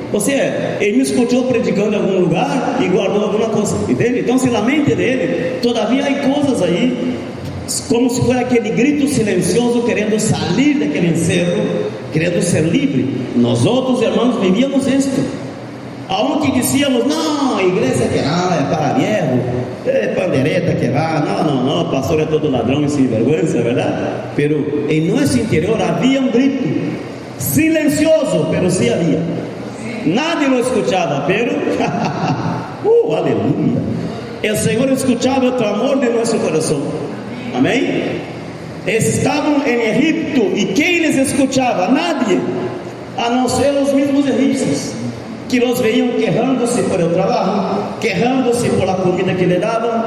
ele me escutou predicando em algum lugar e guardou alguma coisa, entende? Então se lamente dele, todavia há coisas aí. como se fosse aquele grito silencioso querendo sair daquele encerro, querendo ser livre. Nós outros irmãos vivíamos isto, aonde dizíamos: não, a igreja que não, é para viejo, é pandereta que vai, não, o pastor é todo ladrão e sem vergonha, é verdade? Pero em nosso interior havia um grito silencioso, pero sim havia. Nadie lo escuchaba, pero aleluya, el Señor escuchaba el clamor de nuestro corazón. Amém? Estavam em Egipto, e quem les escuchava? Nadie, a não ser os mesmos egípcios, que los veían quejándose por el trabajo, quejándose por la comida que le daban,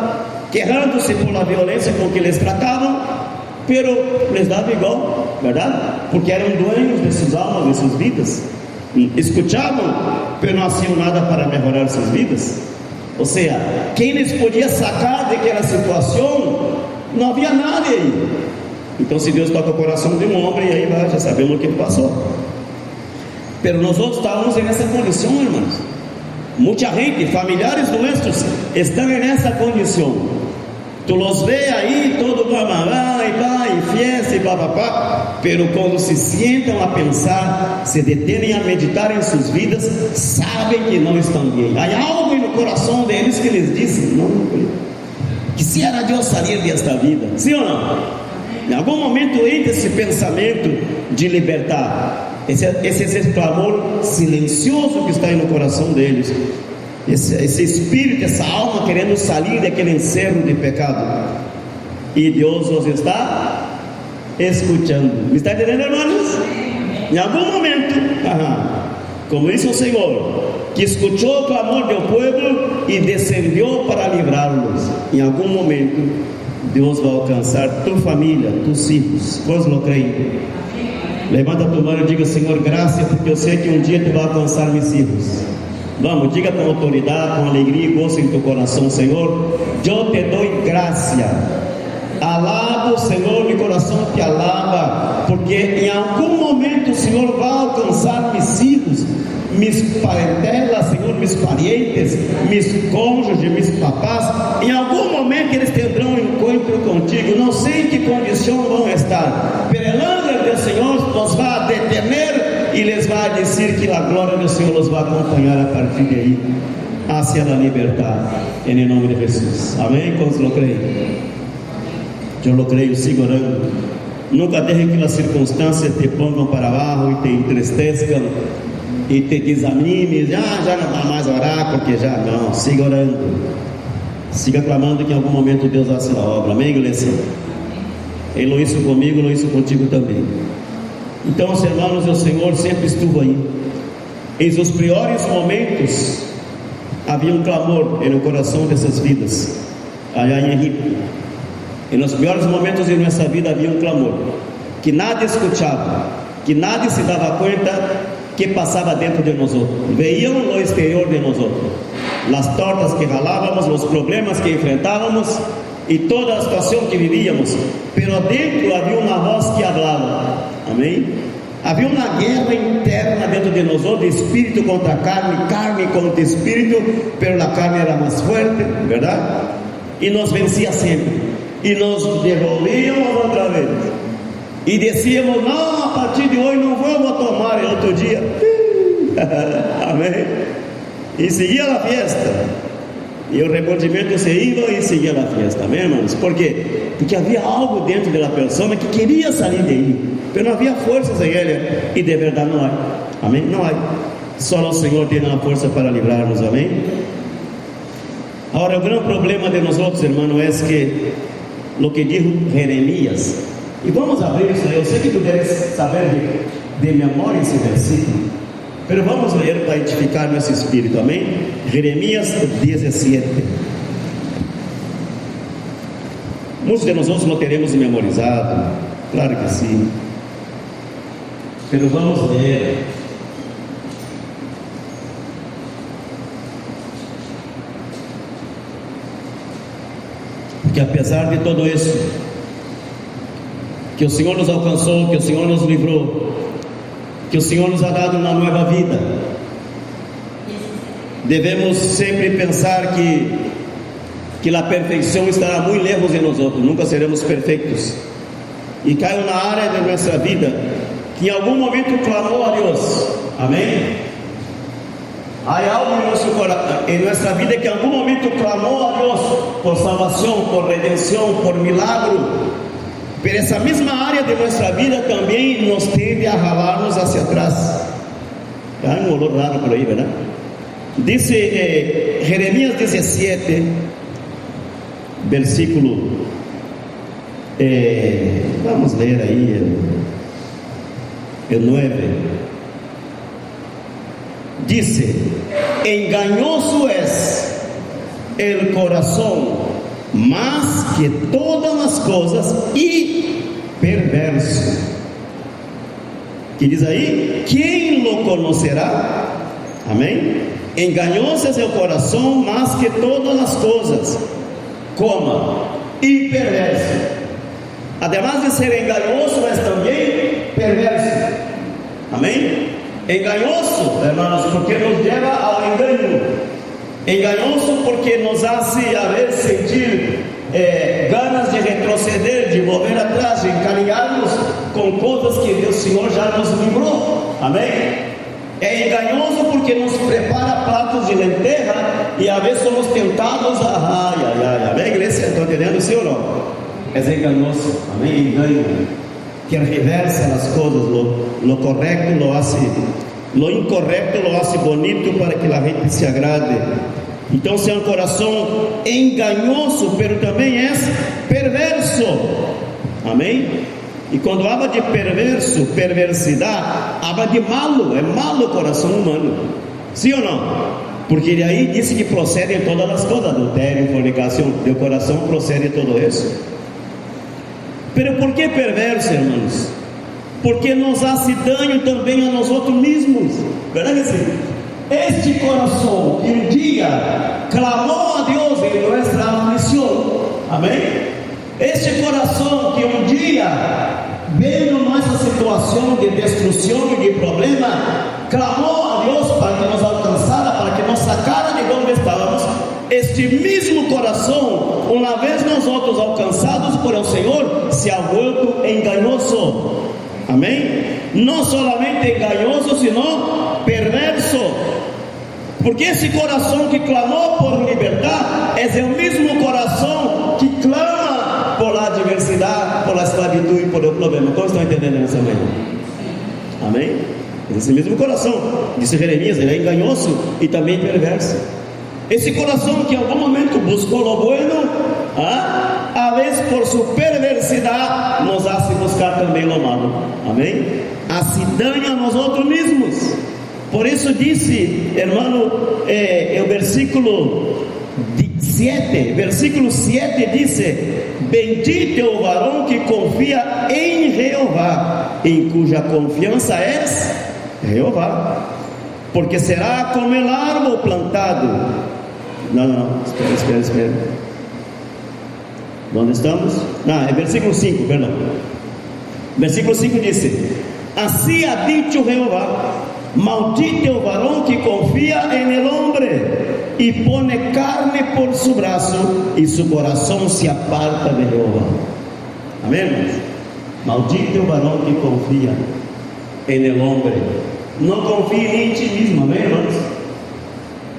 quejándose por la violencia con que les trataban, pero les daba igual, ¿verdad? Porque eram dueños de sus almas, de sus vidas. Escuchavam, pero não hacían nada para mejorar sus vidas. Ou seja, quem les podia sacar daquela situação? Não havia nada aí. Então, se Deus toca o coração de um homem, aí vai, já sabemos o que ele passou. Pero nós estávamos nessa condição, irmãos. Muita gente, familiares nossos, estão nessa condição. Tu los vê aí, todo mamá e pá, e fiesta e papapá, pero quando se sentam a pensar, se detêm a meditar em suas vidas, sabem que não estão bem. Há algo no coração deles que lhes diz: não, quisiera Deus sair desta vida. Sim ou não? Em algum momento entra esse pensamento de libertar, esse clamor silencioso que está aí no coração deles, esse espírito, essa alma querendo sair daquele encerro de pecado, e Deus os está escutando. Me está entendendo, irmãos? Em algum momento, como disse o Senhor, que escutou o clamor do povo e descendeu para livrá-los. Em algum momento Deus vai alcançar tua família, tus filhos. Quantos não creem? Levanta a tua mão e diga: Senhor, graças, porque eu sei que um dia tu vai alcançar meus filhos. Vamos, diga com autoridade, com alegria e gozo em teu coração: Senhor, eu te dou graça. Alabo, Senhor, meu coração te alaba, porque em algum momento o Senhor vai alcançar meus filhos, mis parentelas, Senhor, mis parientes, mis cônjuges, mis papás. Em algum momento eles terão um encontro contigo. Não sei em que condição vão estar, pero el ángel do Senhor nos vai detener e les vai dizer que a glória do Senhor nos vai acompanhar a partir de aí, hacia a liberdade, em nome de Jesus. Amém? Quantos lo creem? Eu lo creio, sigo orando. Nunca deixe que as circunstâncias te ponham para baixo e te entristeçam e te desanime. Já não dá mais orar, porque já não. Siga orando, siga clamando, que em algum momento Deus vai fazer a obra. Amém, igreja? Ele lo hizo comigo, lo hizo contigo também. Então, os irmãos, o Senhor sempre estuvo aí. Em seus piores momentos havia um clamor no coração dessas vidas, allá em Egipto. E nos piores momentos de nossa vida havia um clamor que nadie escutava, que nadie se dava conta que passava dentro de nós. Veiam no exterior de nós, as tortas que ralávamos, os problemas que enfrentávamos e toda a situação que vivíamos, pero dentro havia uma voz que falava. Amém? Havia uma guerra interna dentro de nós, de espírito contra carne, carne contra espírito, pero a carne era mais forte, verdade? E nos vencia sempre. E nos devolvíamos outra vez, e dizíamos: não, a partir de hoje não vamos tomar. E outro dia, amém? E seguia a festa, e o arrependimento se ia e seguia a festa. Amém, irmãos? Por quê? Porque havia algo dentro da pessoa que queria sair daí, mas não havia forças em ele, e de verdade não há. Amém? Não há. Só o Senhor tem a força para livrar-nos. Amém? Agora, o grande problema de nós outros, irmãos, é que lo que dijo Jeremias, e vamos abrir isso aí. Eu sei que tu deves saber de memória esse versículo, mas vamos ler para edificar nosso espírito. Amém? Jeremias 17. Muitos de nós não teremos memorizado, claro que sim, mas vamos ler. Que apesar de tudo isso, que o Senhor nos alcançou, que o Senhor nos livrou, que o Senhor nos ha dado uma nova vida, devemos sempre pensar que que a perfeição estará muito lejos de nós, nunca seremos perfeitos. E caiu na área de nossa vida que em algum momento clamou a Deus, amém? Há algo em nossa vida que em algum momento clamou a Deus por salvação, por redenção, por milagro. Pero essa mesma área de nossa vida também nos tende a jalar-nos hacia atrás. Há um olor raro por aí, verdade? Diz Jeremias 17, versículo, vamos ler aí, el 9. Dice: engañoso es el corazón más que todas las cosas y perverso. Que diz aí? Quem lo conocerá? Amém? Engañoso es el corazón más que todas las cosas, y perverso. Además de ser engañoso, es también perverso. Amém? Engañoso, hermanos, porque nos lleva ao engano. Engañoso porque nos hace a ver sentir ganas de retroceder, de volver atrás, de encariñarnos com coisas que Deus Senhor já nos livrou. Amém? É engañoso porque nos prepara pratos de lenteja e a vezes somos tentados a amém, igreja? Estão entendendo, sim ou não? É engañoso, amém? Engano que reversa as coisas, lo correcto lo hace, lo incorrecto lo hace bonito para que a gente se agrade. Então, se é um coração engañoso, pero também é perverso, amém? E quando habla de perverso, perversidade, habla de malo, é malo o coração humano, sim ou não? Porque daí disse que procedem todas as coisas, adultério, fornicação, do coração procede todo isso. Pero por que perverso, irmãos? Porque nos hace dano também a nós outros mesmos, verdade? Este coração que um dia clamou a Deus em nossa aflição, amém? Este coração que um dia, vendo nossa situação de destruição e de problema, clamou a Deus para que nos alcançara, para que nos sacara de onde estávamos. Este mesmo coração, uma vez nós outros alcançados por el Senhor, se ha vuelto enganoso, amém? Não solamente enganoso, sino perverso, porque esse coração que clamou por liberdade é o mesmo coração que clama por a adversidade, por a esclavitud e por o problema. Como estão entendendo nessa manhã? Amém? Esse mesmo coração, disse Jeremias, ele é enganoso e também perverso. Esse coração que em algum momento buscou o bueno, a vez por sua perversidade, nos hace buscar também o malo. Amém? Hace dano a nós outros mesmos. Por isso disse, hermano, o versículo 7 diz: bendito é o varão que confia em Jeová, em cuja confiança é Jeová, porque será como el árbol plantado. Não, espera. Onde estamos? Não, é versículo 5, perdão. Versículo 5 diz: assim ha dicho Jeová, maldito é o varão que confia en el hombre e pone carne por su braço e su coração se aparta de Jeová. Amém? Maldito é o varão que confia en el hombre. Não confie em ti mesmo, amém, irmãos?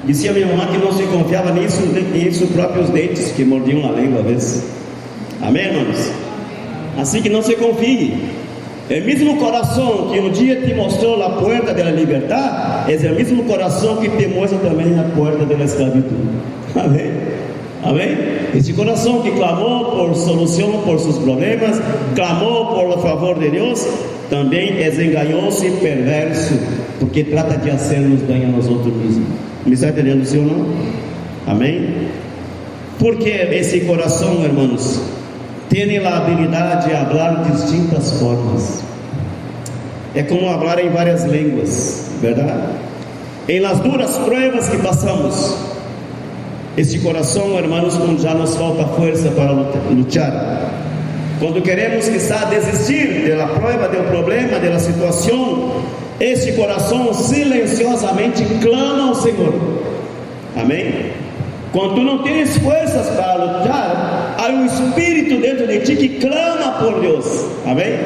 Dizia minha mamãe que não se confiava nisso, em seus próprios dentes, que mordiam a língua às vezes. Amém, irmãos? Assim que não se confie. É o mesmo coração que um dia te mostrou a porta da liberdade, é o mesmo coração que te mostra também a porta da escravidão. Amém? Amém? Este coração que clamou por solução por seus problemas, clamou por favor de Deus, também é enganoso e perverso, porque trata de hacernos dano a nós outros mesmos. Me está entendendo, sim ou não? Amém? Porque esse coração, irmãos, tem a habilidade de falar de distintas formas. É como falar em várias línguas, verdade? Em las duras pruebas que passamos, este coração, irmãos, quando já nos falta força para lutar, quando queremos quizá desistir da prova, do problema, da situação, este coração silenciosamente clama ao Senhor. Amém? Quando tu não tens forças para lutar, há um espírito dentro de ti que clama por Deus, amém?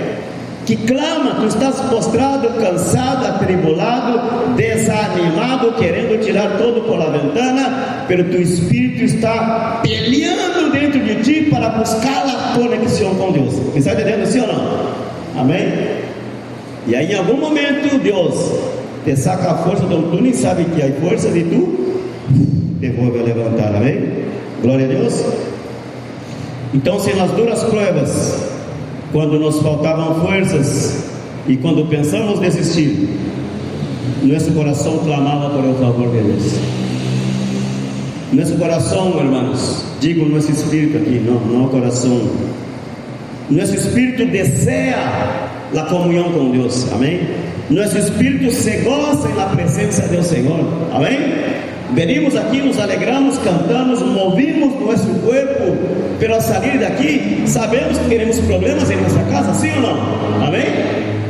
Que clama, tu estás postrado, cansado, atribulado, desanimado, querendo tirar todo por la ventana, pero tu espírito está peleando dentro de ti para buscar a conexão com Deus. Você está entendendo sim ou não? Amém? E aí em algum momento Deus te saca a força, então tu nem sabe que há força e tu te volve a levantar, amém? Glória a Deus. Então, se nas duras provas, quando nos faltavam forças e quando pensamos desistir, nosso coração clamava por el favor de Deus. Nosso coração, irmãos, digo nosso espírito aqui, não o coração. Nosso espírito deseja a comunhão com Deus, amém? Nosso espírito se goza na presença do Senhor, amém? Venimos aqui, nos alegramos, cantamos, movimos nosso corpo, pero ao sair daqui, sabemos que teremos problemas em nossa casa, sim ou não? Amém?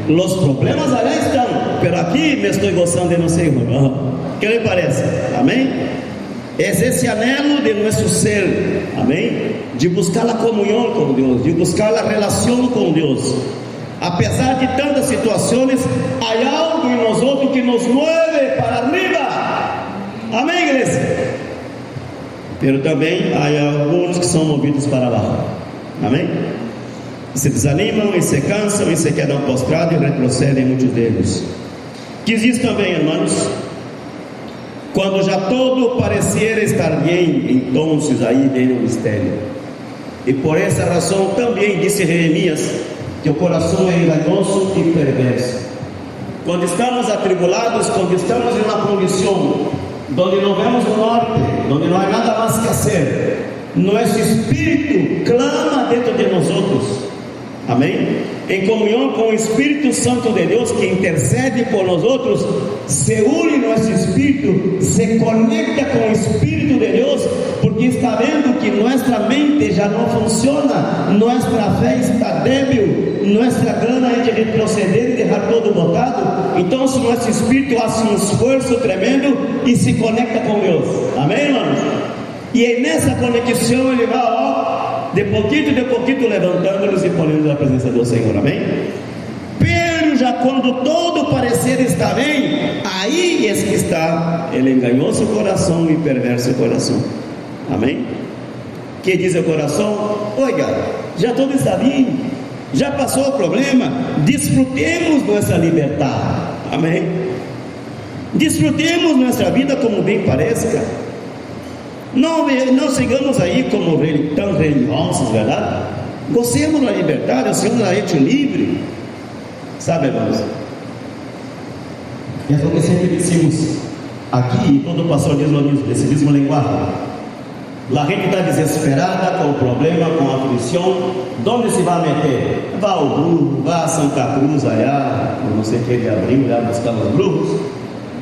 Os problemas allá estão, pero aqui me estou gozando de no Senhor. Que lhe parece? Amém? É esse anelo de nosso ser, amém? De buscar a comunhão com Deus, de buscar a relação com Deus. Apesar de tantas situações, há algo em nós outros que nos move para arriba. Amém, igreja? Pero também há alguns que são movidos para baixo. Amém? Se desanimam e se cansam e se quedam prostrados e retrocedem muitos deles. Que diz também, irmãos, quando já todo parecer estar bem, então aí vem o mistério. E por essa razão também disse Jeremias que o coração é enganoso e perverso. Quando estamos atribulados, quando estamos em uma condição onde não vemos o norte, onde não há nada mais que fazer, nosso espírito clama dentro de nós outros, amém? Em comunhão com o Espírito Santo de Deus que intercede por nós outros, se une nosso espírito, se conecta com o Espírito de Deus, porque está vendo que nossa mente já não funciona, nossa fé está débil, nossa gana é de retroceder e deixar todo botado. Então se nosso espírito faz um esforço tremendo e se conecta com Deus, amém, irmãos? E é nessa conexão ele vai, de pouquinho levantando-nos e ponendo na presença do Senhor, amém? Pero já quando todo parecer está bem, aí é que está ele enganoso coração e perverso coração, amém? Que diz o coração? Olha, já tudo está bem, já passou o problema, desfrutemos nossa liberdade, amém? Desfrutemos nossa vida como bem pareça. Não sigamos aí como tão religiosos, verdade? Gostemos da liberdade, gostemos da gente livre, sabe, irmãos? É o que sempre dizemos aqui, e todo pastor diz esse mesmo linguagem. A gente está desesperada com o problema, com a aflição. Onde se vai meter? Vá ao Bruno, vá a Santa Cruz, allá, não sei o que de abril, lá buscar os brujos.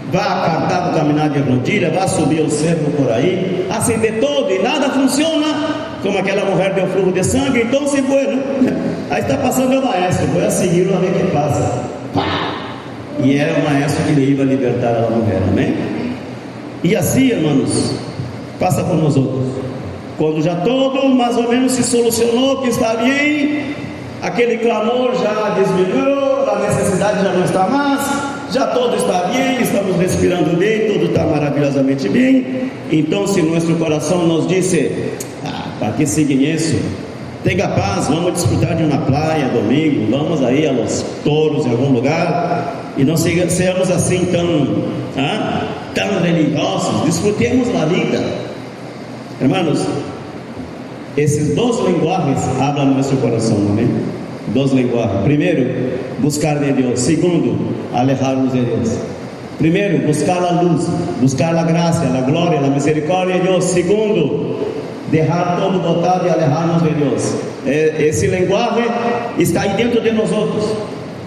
Vá cantar o caminhar de rodilha, vá subir o cerro por aí, acender todo e nada funciona, como aquela mulher deu fluxo de sangue. Então se foi, né? Aí está passando o maestro, foi a seguir a ver o que passa. E era o maestro que lhe ia libertar a mulher, amém? E assim, irmãos, passa por nós outros. Quando já todo mais ou menos se solucionou, que está bem, aquele clamor já diminuiu, a necessidade já não está mais, já todo está bem, estamos respirando bem, tudo está maravilhosamente bem. Então se nosso coração nos disse, para que seguir isso? Tenha paz, vamos desfrutar de uma praia domingo, vamos aí aos touros em algum lugar, e não sejamos assim tão religiosos, desfrutemos a vida. Irmãos, esses dois linguagens hablam no nosso coração, amém? Dois linguagens. Primeiro, buscar de Deus. Segundo, alejar-nos de Deus. Primeiro, buscar a luz, buscar a graça, a glória, a misericórdia de Deus. Segundo, deixar todo botado e alejar-nos de Deus. Esse linguagem está aí dentro de nós outros.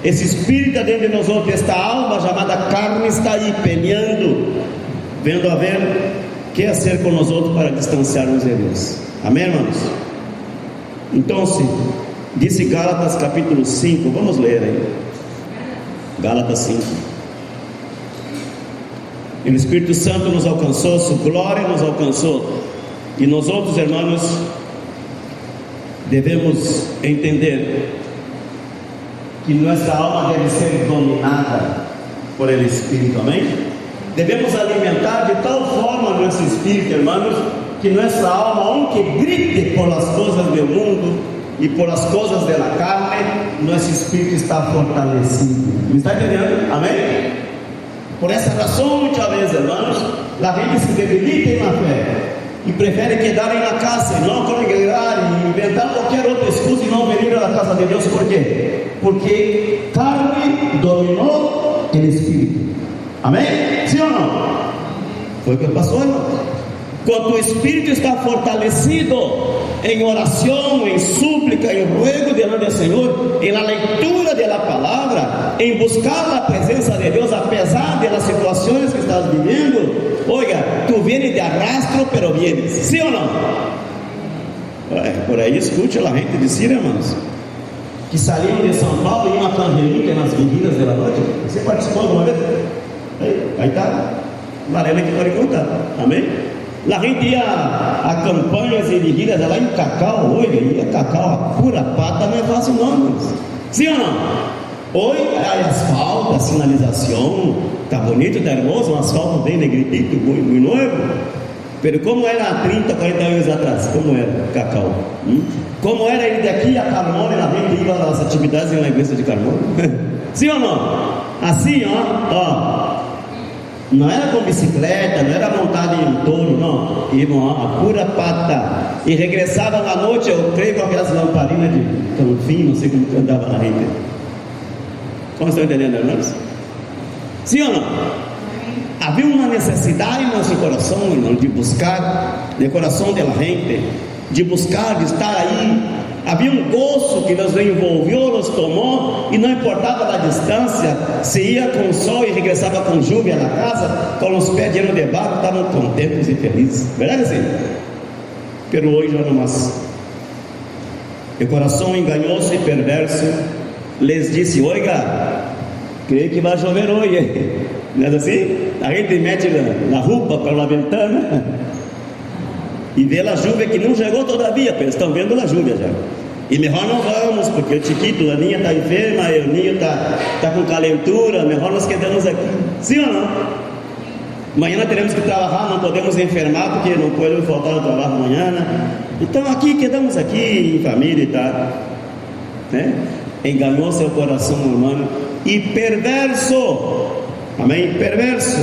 Esse espírito dentro de nós outros. Esta alma chamada carne está aí peleando, vendo a ver o que fazer com nós outros para distanciar-nos de Deus. Amém, irmãos? Então, disse Gálatas capítulo 5, vamos ler aí. Gálatas 5. O Espírito Santo nos alcançou, sua glória nos alcançou. E nós outros, irmãos, devemos entender que nossa alma deve ser dominada por el Espírito, amém? Devemos alimentar de tal forma nosso espírito, irmãos, que nossa alma, aunque grite por as coisas do mundo e por as coisas da carne, nosso espírito está fortalecido. Me está entendendo? Amém? Por essa razão, muitas vezes, irmãos, a gente se debilita na fé e prefere quedar na casa e não congregar e inventar qualquer outra excusa e não vir à casa de Deus. Por quê? Porque carne dominou o espírito. Amém? Sim ou não? Foi o que passou, irmão. Quando o espírito está fortalecido em oração, em súplica, em ruego diante do Senhor, em la leitura da palavra, em buscar a presença de Deus, apesar das situações que estás vivendo, oiga, tu vienes de arrastro, pero vienes. Sim ou não? Por aí escute a gente dizer, irmãos, que saíram de São Paulo e iam a Canvelinha nas vigílias da noite. Você participou alguma vez? Aí está, Varela que pode contar, amém? Lá a gente ia a campanhas e vigílias lá em Cacau, hoje, ia Cacau, a pura pata, não é fácil não, irmãos. Sim ou não? Hoje, é asfalto, a sinalização, tá bonito, tá hermoso, um asfalto bem negrito, muito novo. Pero como era há 30, 40 anos atrás? Como era Cacau? Como era ir daqui a Carmona, a gente ia às atividades na igreja de Carmona? Sim ou não? Assim, ó. Não era com bicicleta, não era montado em um touro, não. Iam a pura pata. E regressavam à noite, eu creio, com aquelas lamparinas de Canfim, não sei como andava na rede. Como estão entendendo, irmãos? Sim ou não? Havia uma necessidade em nosso coração, irmão, de buscar, no coração da gente, de buscar, de estar aí. Havia um gozo que nos envolveu, nos tomou, e não importava a distância, se ia com sol e regressava com chuva na casa, com os pés llenos de barro, estavam contentes e felizes. Verdade assim? Pero hoje já não mais. O coração enganoso e perverso les disse: oiga, creio que vai chover hoje. Não é assim? A gente mete na roupa pela ventana e vê a chuva que não chegou todavia, porque estão vendo a chuva já. E melhor não vamos, porque o Chiquito, a Ninha está enferma, o Ninho está com calentura, melhor nós quedamos aqui. Sim ou não? Amanhã teremos que trabalhar, não podemos enfermar, porque não pode faltar o trabalho amanhã. Então aqui, quedamos aqui em família e tal. Né? Enganou seu coração humano e perverso. Amém? Perverso.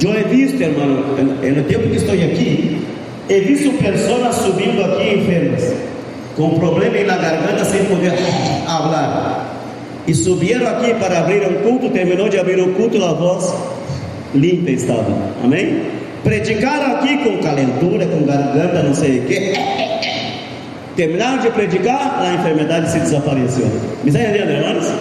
Eu he visto, irmão, no tempo que estou aqui, he visto pessoas subindo aqui enfermas, com problema na garganta, sem poder falar. E subiram aqui para abrir um culto, terminou de abrir o culto, a voz limpa estava. Amém? Predicaram aqui com calentura, com garganta, não sei o que. Terminaram de predicar, a enfermidade se desapareceu. Me está entendendo, irmãos?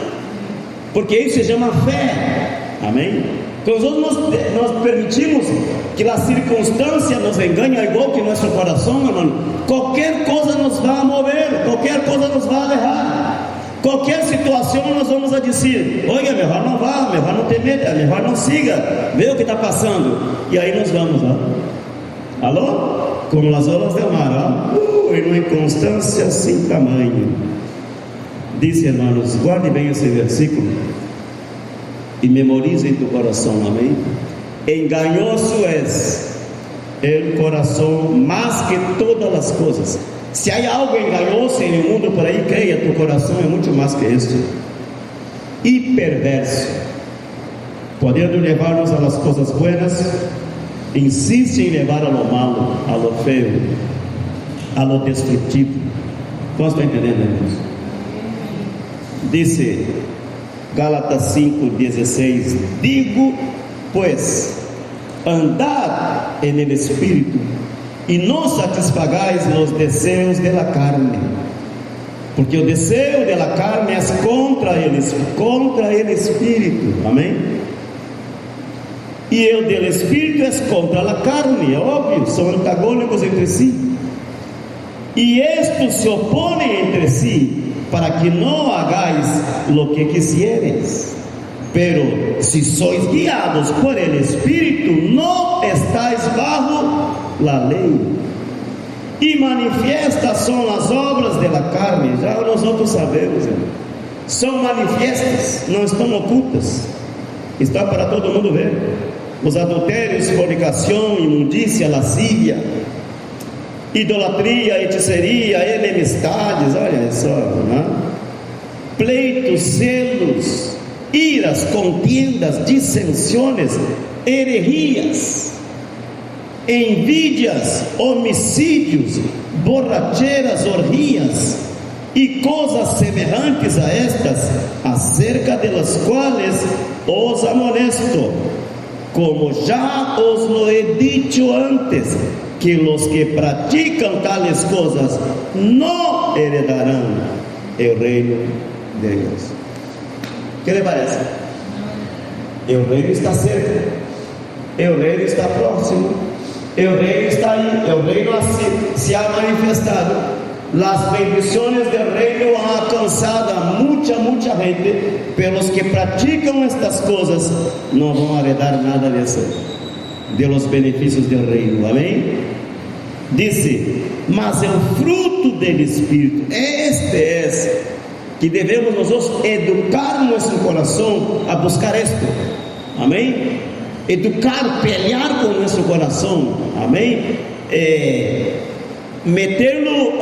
Porque isso se chama fé. Amém? Quando nós permitimos que a circunstância nos engane, igual que nosso coração, irmão, qualquer coisa nos vai mover, qualquer coisa nos vai errar, qualquer situação nós vamos a dizer: olha, melhor não vá, melhor não ter medo, melhor não siga, vê o que está passando, e aí nós vamos lá. Alô? Como as olas do mar, ó, e uma inconstância sem tamanho. Disse, irmãos, guarde bem esse versículo e memorize em teu coração, amém? Engañoso es el coração mais que todas as coisas. Se há algo enganoso no mundo por aí, creia, teu coração é muito mais que isso. E perverso, podendo levar-nos a las coisas buenas, insiste em levar a lo malo, a lo feio, a lo destrutivo. Nós estamos entendendo, irmãos? Disse Gálatas 5:16: digo, pois, andad en el Espírito, e não satisfagais os desejos de la carne, porque o desejo de la carne é contra el Espírito. Amém? E o del Espírito é contra la carne, é óbvio, são antagônicos entre si. E estes se opõem entre si, para que não hagáis lo que quisieres. Pero si sois guiados por el Espírito, não estáis bajo la lei. E manifiestas são as obras da carne. Já nós outros sabemos, irmão. São manifiestas, não estão ocultas. Está para todo mundo ver. Os adultérios, fornicação, imundícia, lascívia, idolatria, hechiceria, enemistades, olha só, né? Pleitos, celos, iras, contiendas, dissensões, heresias, envidias, homicídios, borracheiras, orgias e coisas semelhantes a estas, acerca delas quais os amonesto, como já os lo he dicho antes, que os que praticam tales coisas não heredarão o reino de Deus. O que lhe parece? O reino está cerca, o reino está próximo, o reino está aí, o reino se ha manifestado. As bendições do reino han alcançado a muita gente, pelos que praticam estas coisas não vão heredar nada de los benefícios do reino. Amém? Disse: mas é o fruto do Espírito. Este é que devemos nós educar nosso coração a buscar isto. Amém? Educar, pelear com nosso coração. Amém? Meterlo,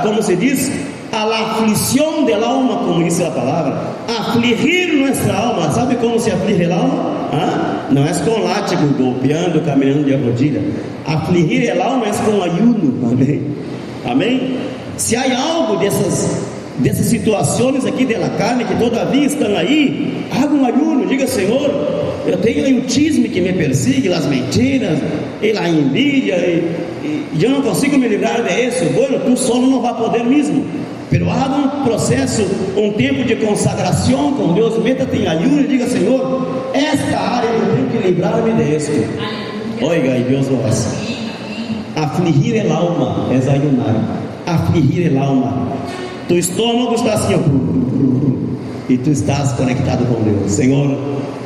como se diz, a la aflição del alma, como diz a palavra. Afligir nossa alma. Sabe como se aflige a alma? Não é com látigo, golpeando, caminhando de rodilha. Afligir a alma é com ayuno. Amém? Amém? Se há algo dessas situações aqui da carne que todavia estão aí, haga um ayuno. Diga: Senhor, eu tenho aí o chisme que me persegue, as mentiras e a envidia, e eu não consigo me livrar disso. Bueno, tu solo não vai poder mesmo, pero haga um processo, um tempo de consagração com Deus. Meta-te em ayuno e diga: Senhor, esta área eu tenho que livrar-me disso. Oiga, e Deus lo hace. Afligir el alma é ayunar. Afligir el alma. Tu estômago está assim, e tu estás conectado com Deus. Senhor,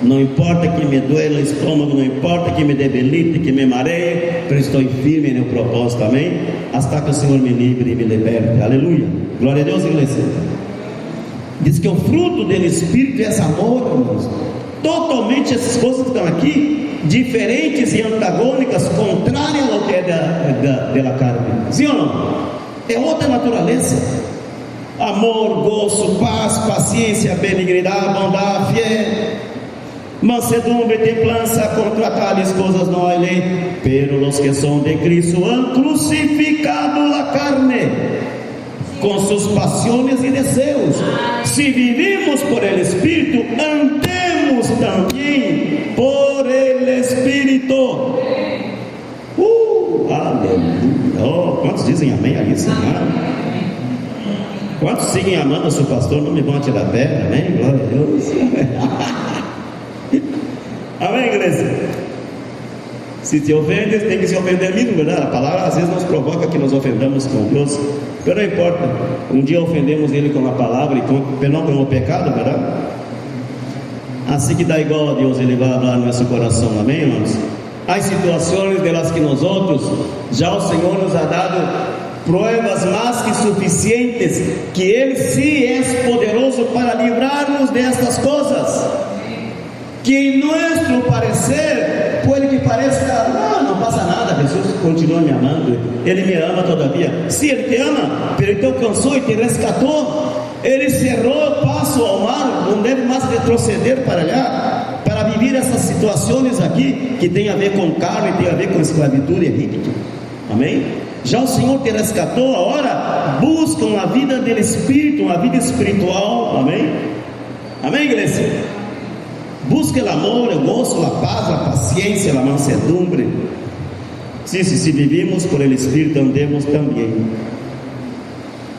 não importa que me duela o estômago, não importa que me debilite, que me mareie, mas estou firme no propósito. Amém? Hasta que o Senhor me livre e me liberte. Aleluia. Glória a Deus, igreja. Diz que o fruto do Espírito é esse amor, irmãos. Totalmente essas coisas que estão aqui, diferentes e antagônicas, contrárias ao que é da carne. Sim ou não? É outra natureza. Amor, gozo, paz, paciência, benignidade, bondade, fé, mansedumbre, templança. Contra tales coisas não há lei. Pero los que são de Cristo han crucificado a carne com suas paixões e desejos. Se vivimos por el Espírito, andemos também por el Espírito. Aleluia. Quantos dizem amém a isso? Quantos seguem amando o seu pastor? Não me vão tirar pedra, amém? Glória a Deus. Amém, igreja? Se te ofendes, tem que se ofender mesmo, verdade? A palavra às vezes nos provoca que nos ofendamos com Deus, mas não importa. Um dia ofendemos Ele com a palavra e não com o pecado, verdade? Assim que dá igual a Deus, Ele vai falar no nosso coração, amém, irmãos? Há situações delas que nós outros, já o Senhor nos ha dado provas mais que suficientes, que Ele sim é poderoso para livrar-nos destas coisas, que em nosso parecer, pode que pareça, não passa nada, Jesus continua me amando, Ele me ama todavia. Sim, Ele te ama, pero Ele te alcançou e te resgatou, Ele cerrou o passo ao mar, não deve mais retroceder para lá, para viver essas situações aqui, que tem a ver com carne, tem a ver com esclavitud egípcia. Amém? Já o Senhor te resgatou, agora busca uma vida do Espírito, uma vida espiritual. Amém? Amém, igreja? Busca o amor, o gozo, a paz, a paciência, a mansedumbre. Se vivimos por el Espírito, andemos também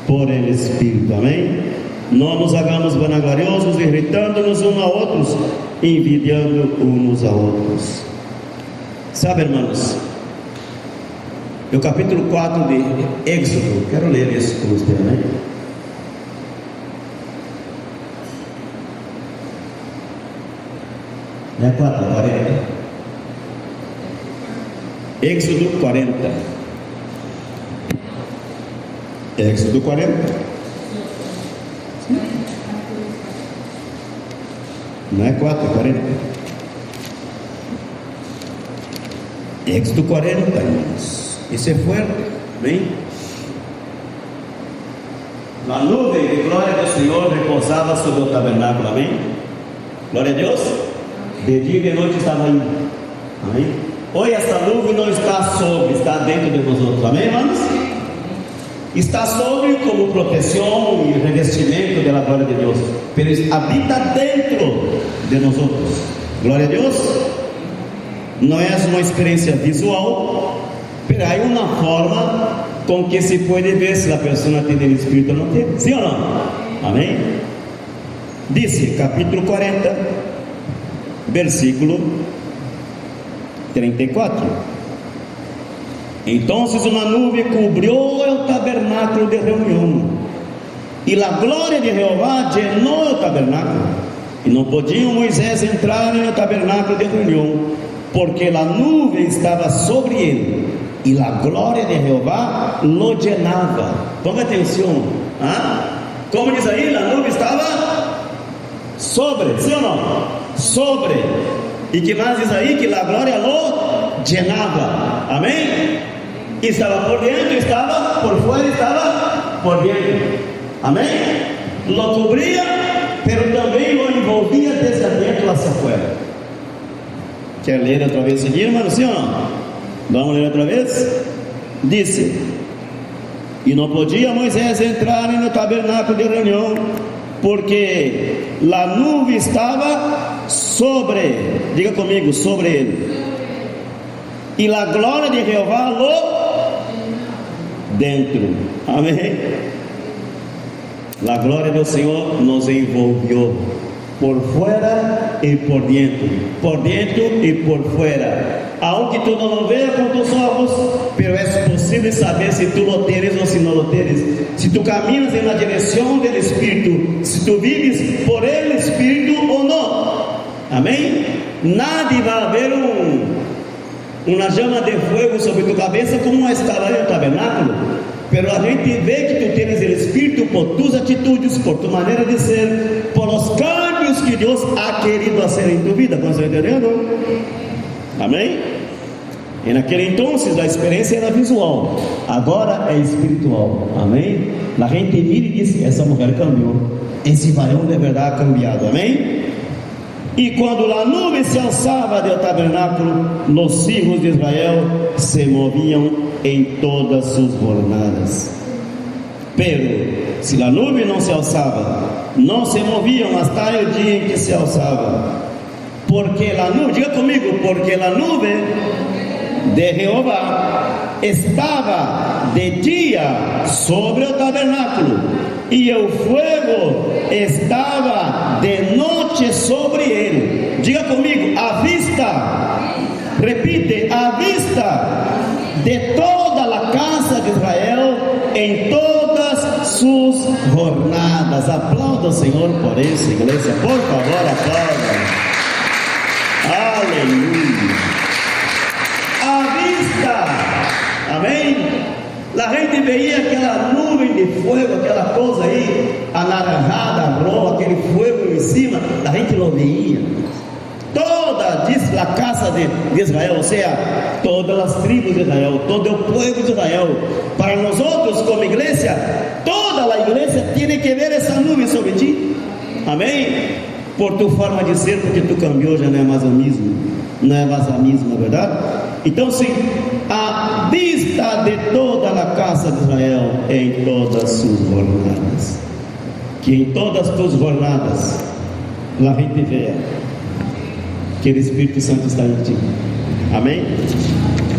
por el Espírito. Amém? Não nos hagamos vanagloriosos, irritando-nos uns a outros, envidiando uns a outros. Sabe, irmãos, no capítulo 4 de Êxodo, quero ler isso com você, né? É 40. Êxodo 40. Êxodo 40. Não é 4, é 40. Êxodo 40, irmãos. Isso é forte, bem? A nuvem de glória do Senhor repousava sobre o tabernáculo, amém? Glória a Deus. De dia e de noite estava aí, amém? Hoje essa nuvem não está sobre, está dentro de nós outros, amém, irmãos? Está sobre como proteção e revestimento da glória de Deus, mas habita dentro de nós outros. Glória a Deus. Não é uma experiência visual, mas há uma forma com que se pode ver se a pessoa tem o Espírito ou não tem. Sim ou não? Amém? Dice, capítulo 40, versículo 34. Entonces uma nuvem cobriu o tabernáculo de reunião, e a glória de Jeová llenou o tabernáculo, e não podia Moisés entrar no tabernáculo de reunião, porque a nuvem estava sobre ele, e a glória de Jeová lo llenava. Ponga atenção, como diz aí, a nuvem estava sobre, sim ou não? Sobre, e que mais diz aí? Que a glória lo llenava, amém? Estava por dentro, estava por fora, estava por dentro, amém? Lo cobria, pero também lo envolvia desde dentro hacia fora. Quer ler outra vez seguir, irmão? Sim ou não? Vamos ler outra vez? Disse: e não podia Moisés entrar no tabernáculo de reunião, porque a nuvem estava sobre, diga comigo, sobre ele, e a glória de Jeová lo dentro, amém? A glória do Senhor nos envolveu por fora e por dentro e por fora. Aunque tu não veja com tus olhos, pero é possível saber se tu lo tienes ou se não lo tienes. Se tu caminhas na direção do Espírito, se tu vives por ele Espírito ou não, amém? Nadie vai haver uma chama de fogo sobre tua cabeça como estava no tabernáculo, pero a gente vê que tu tens o Espírito por tus atitudes, por tu maneira de ser, por os cambios que Deus ha querido fazer em tua vida. Você está entendendo? Amém? E naquele então a experiência era visual, agora é espiritual, amém? A gente vira e diz: essa mulher cambiou, esse varão de verdade ha cambiado, amém? E quando a nuvem se alçava do tabernáculo, os filhos de Israel se moviam em todas suas jornadas. Pero se a nuvem não se alçava, não se moviam até o dia em que se alçava. Porque a nuvem, diga comigo, porque a nuvem de Jeová estava de dia sobre o tabernáculo, e o fogo estava de noite sobre ele. Diga comigo, à vista, repite, à vista de toda a casa de Israel em todas suas jornadas. Aplauda o Senhor por isso, igreja, por favor, aplauda. Aleluia. À vista, amém? A gente veia aquela nuvem de fogo, aquela coisa aí, anaranjada, roxa, aquele fogo em cima, a gente não veia. Toda, diz a casa de Israel, ou seja, todas as tribos de Israel, todo o povo de Israel. Para nós outros, como igreja, toda a igreja tem que ver essa nuvem sobre ti, amém? Por tua forma de ser, porque tu cambiou, já não é mais o mesmo, não é mais a mesma, verdade? Então, sim, a vista de toda a casa de Israel em todas as suas jornadas, que em todas as tuas jornadas, a gente vê que o Espírito Santo está em ti, amém?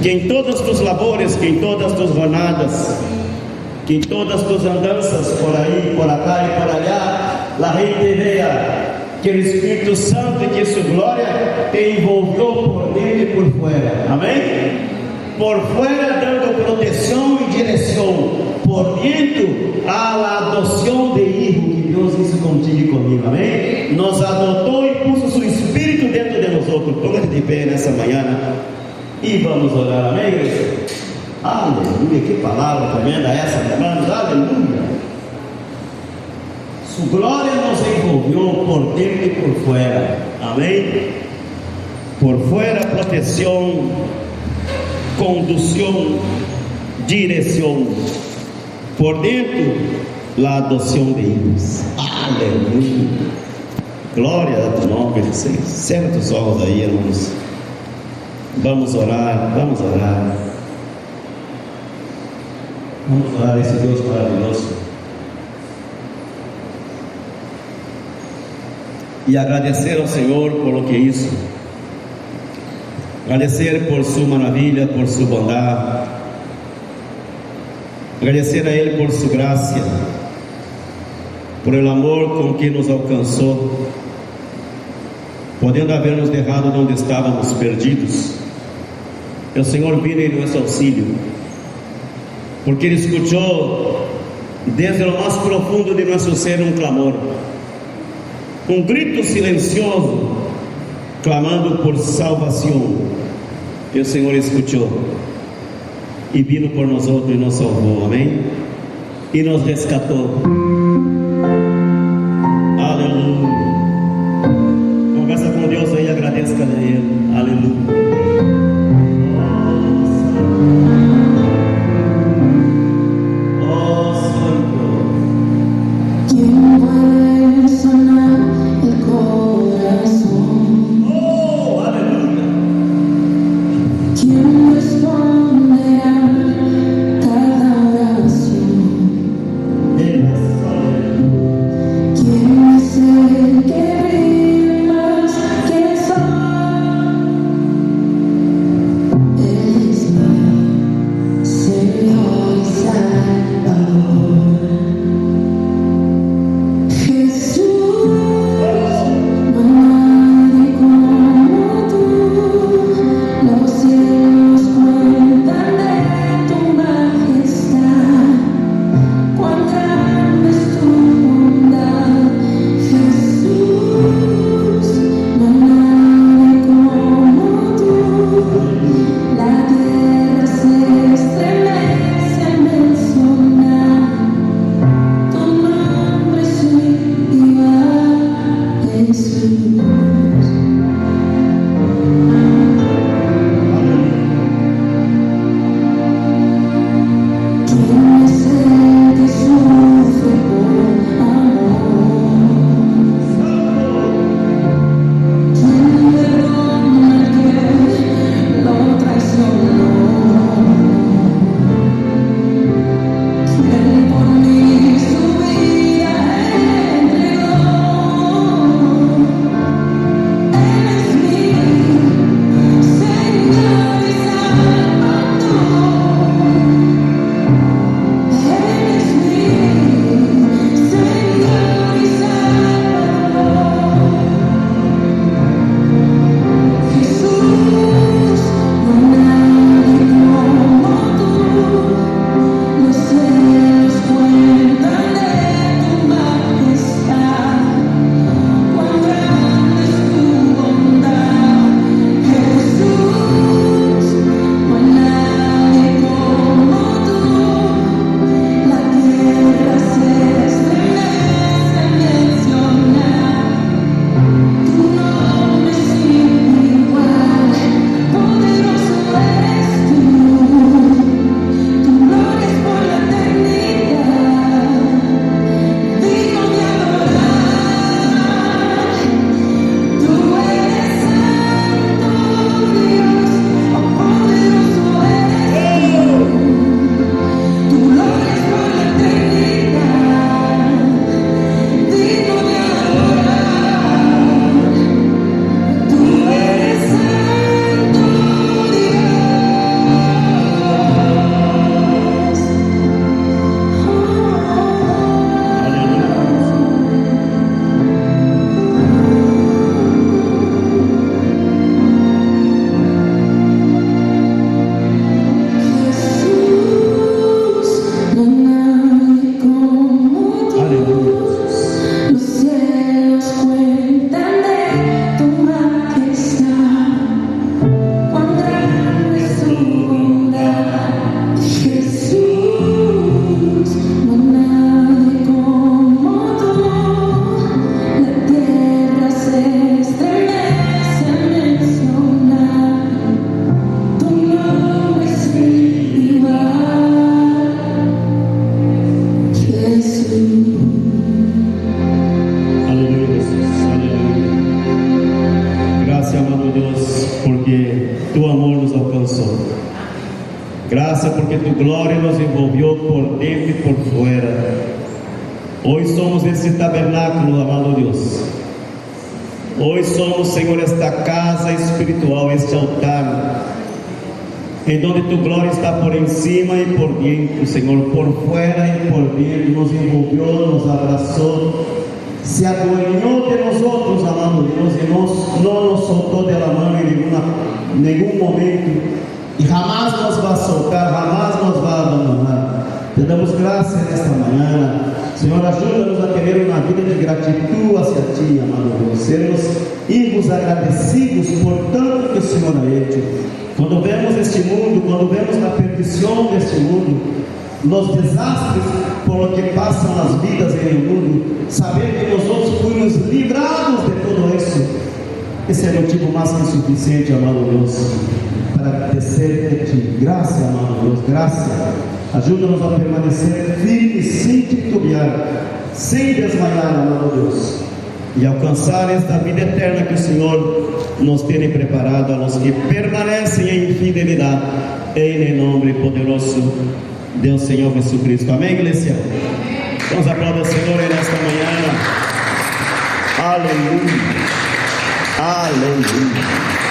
Que em todas as tuas labores, que em todas as tuas jornadas, que em todas as tuas andanças por aí, por cá e por allá, a gente vê que o Espírito Santo e que sua glória te envolveu por dentro e por fora, amém? Por fora dando proteção e direção, por dentro a adoção de filho que Deus hizo contigo e comigo, amém? Nos adotou e pôs seu Espírito dentro de nós outros. Ponga de pé nessa manhã e vamos orar, amém, igreja? Aleluia, que palavra tremenda essa, irmãos, aleluia. Sua glória nos envolveu por dentro e por fora, amém? Por fora, proteção, condução, direção. Por dentro, a adoção de filhos. Aleluia. Glória a teu nome, Senhor. Cerra os olhos aí, irmãos. Vamos orar, vamos orar. Vamos orar a esse Deus maravilhoso. E agradecer ao Senhor por o que é isso. Agradecer por sua maravilha, por sua bondade. Agradecer a Ele por sua graça, por el amor com que nos alcançou, podendo haver nos derrado onde estávamos perdidos. O Senhor vira em nosso auxílio, porque Ele escutou desde o mais profundo de nosso ser um clamor, um grito silencioso, clamando por salvação. E o Senhor escutou e vindo por nós outros e nos salvou, amém? E nos resgatou. Aleluia. Conversa com Deus aí, agradeça a Ele. Aleluia. amado Deus, porque tu amor nos alcançou. Graças porque tu glória nos envolveu por dentro e por fora. Hoje somos esse tabernáculo, amado Deus. Hoje somos, Senhor, esta casa espiritual, este altar, em onde tu glória está por em cima e por dentro, Senhor, por fora e por dentro, nos envolveu, nos abraçou, se adueñou de nós outros, amado Deus, e não nos soltou da mão em nenhum momento, e jamais nos vai soltar, jamais nos vai abandonar. Te damos graças nesta manhã, Senhor, ajuda-nos a ter uma vida de gratidão hacia Ti, amado Deus, sermos hijos agradecidos por tanto que o Senhor ha hecho. Quando vemos este mundo, quando vemos a perdição deste mundo, nos desastres por que passam as vidas em o mundo, saber que nós outros fomos livrados de tudo isso, esse é motivo mais que suficiente, amado Deus, para agradecer de Ti. Graças, amado Deus, graças. Ajuda-nos a permanecer firmes, sem titubear, sem desmaiar, amado Deus, e alcançar esta vida eterna que o Senhor nos tem preparado a los que permanecem em fidelidade, em nome poderoso do Senhor Jesucristo. Amém, igreja? Vamos aplaudir o Senhor nesta manhã. Aleluia, aleluia.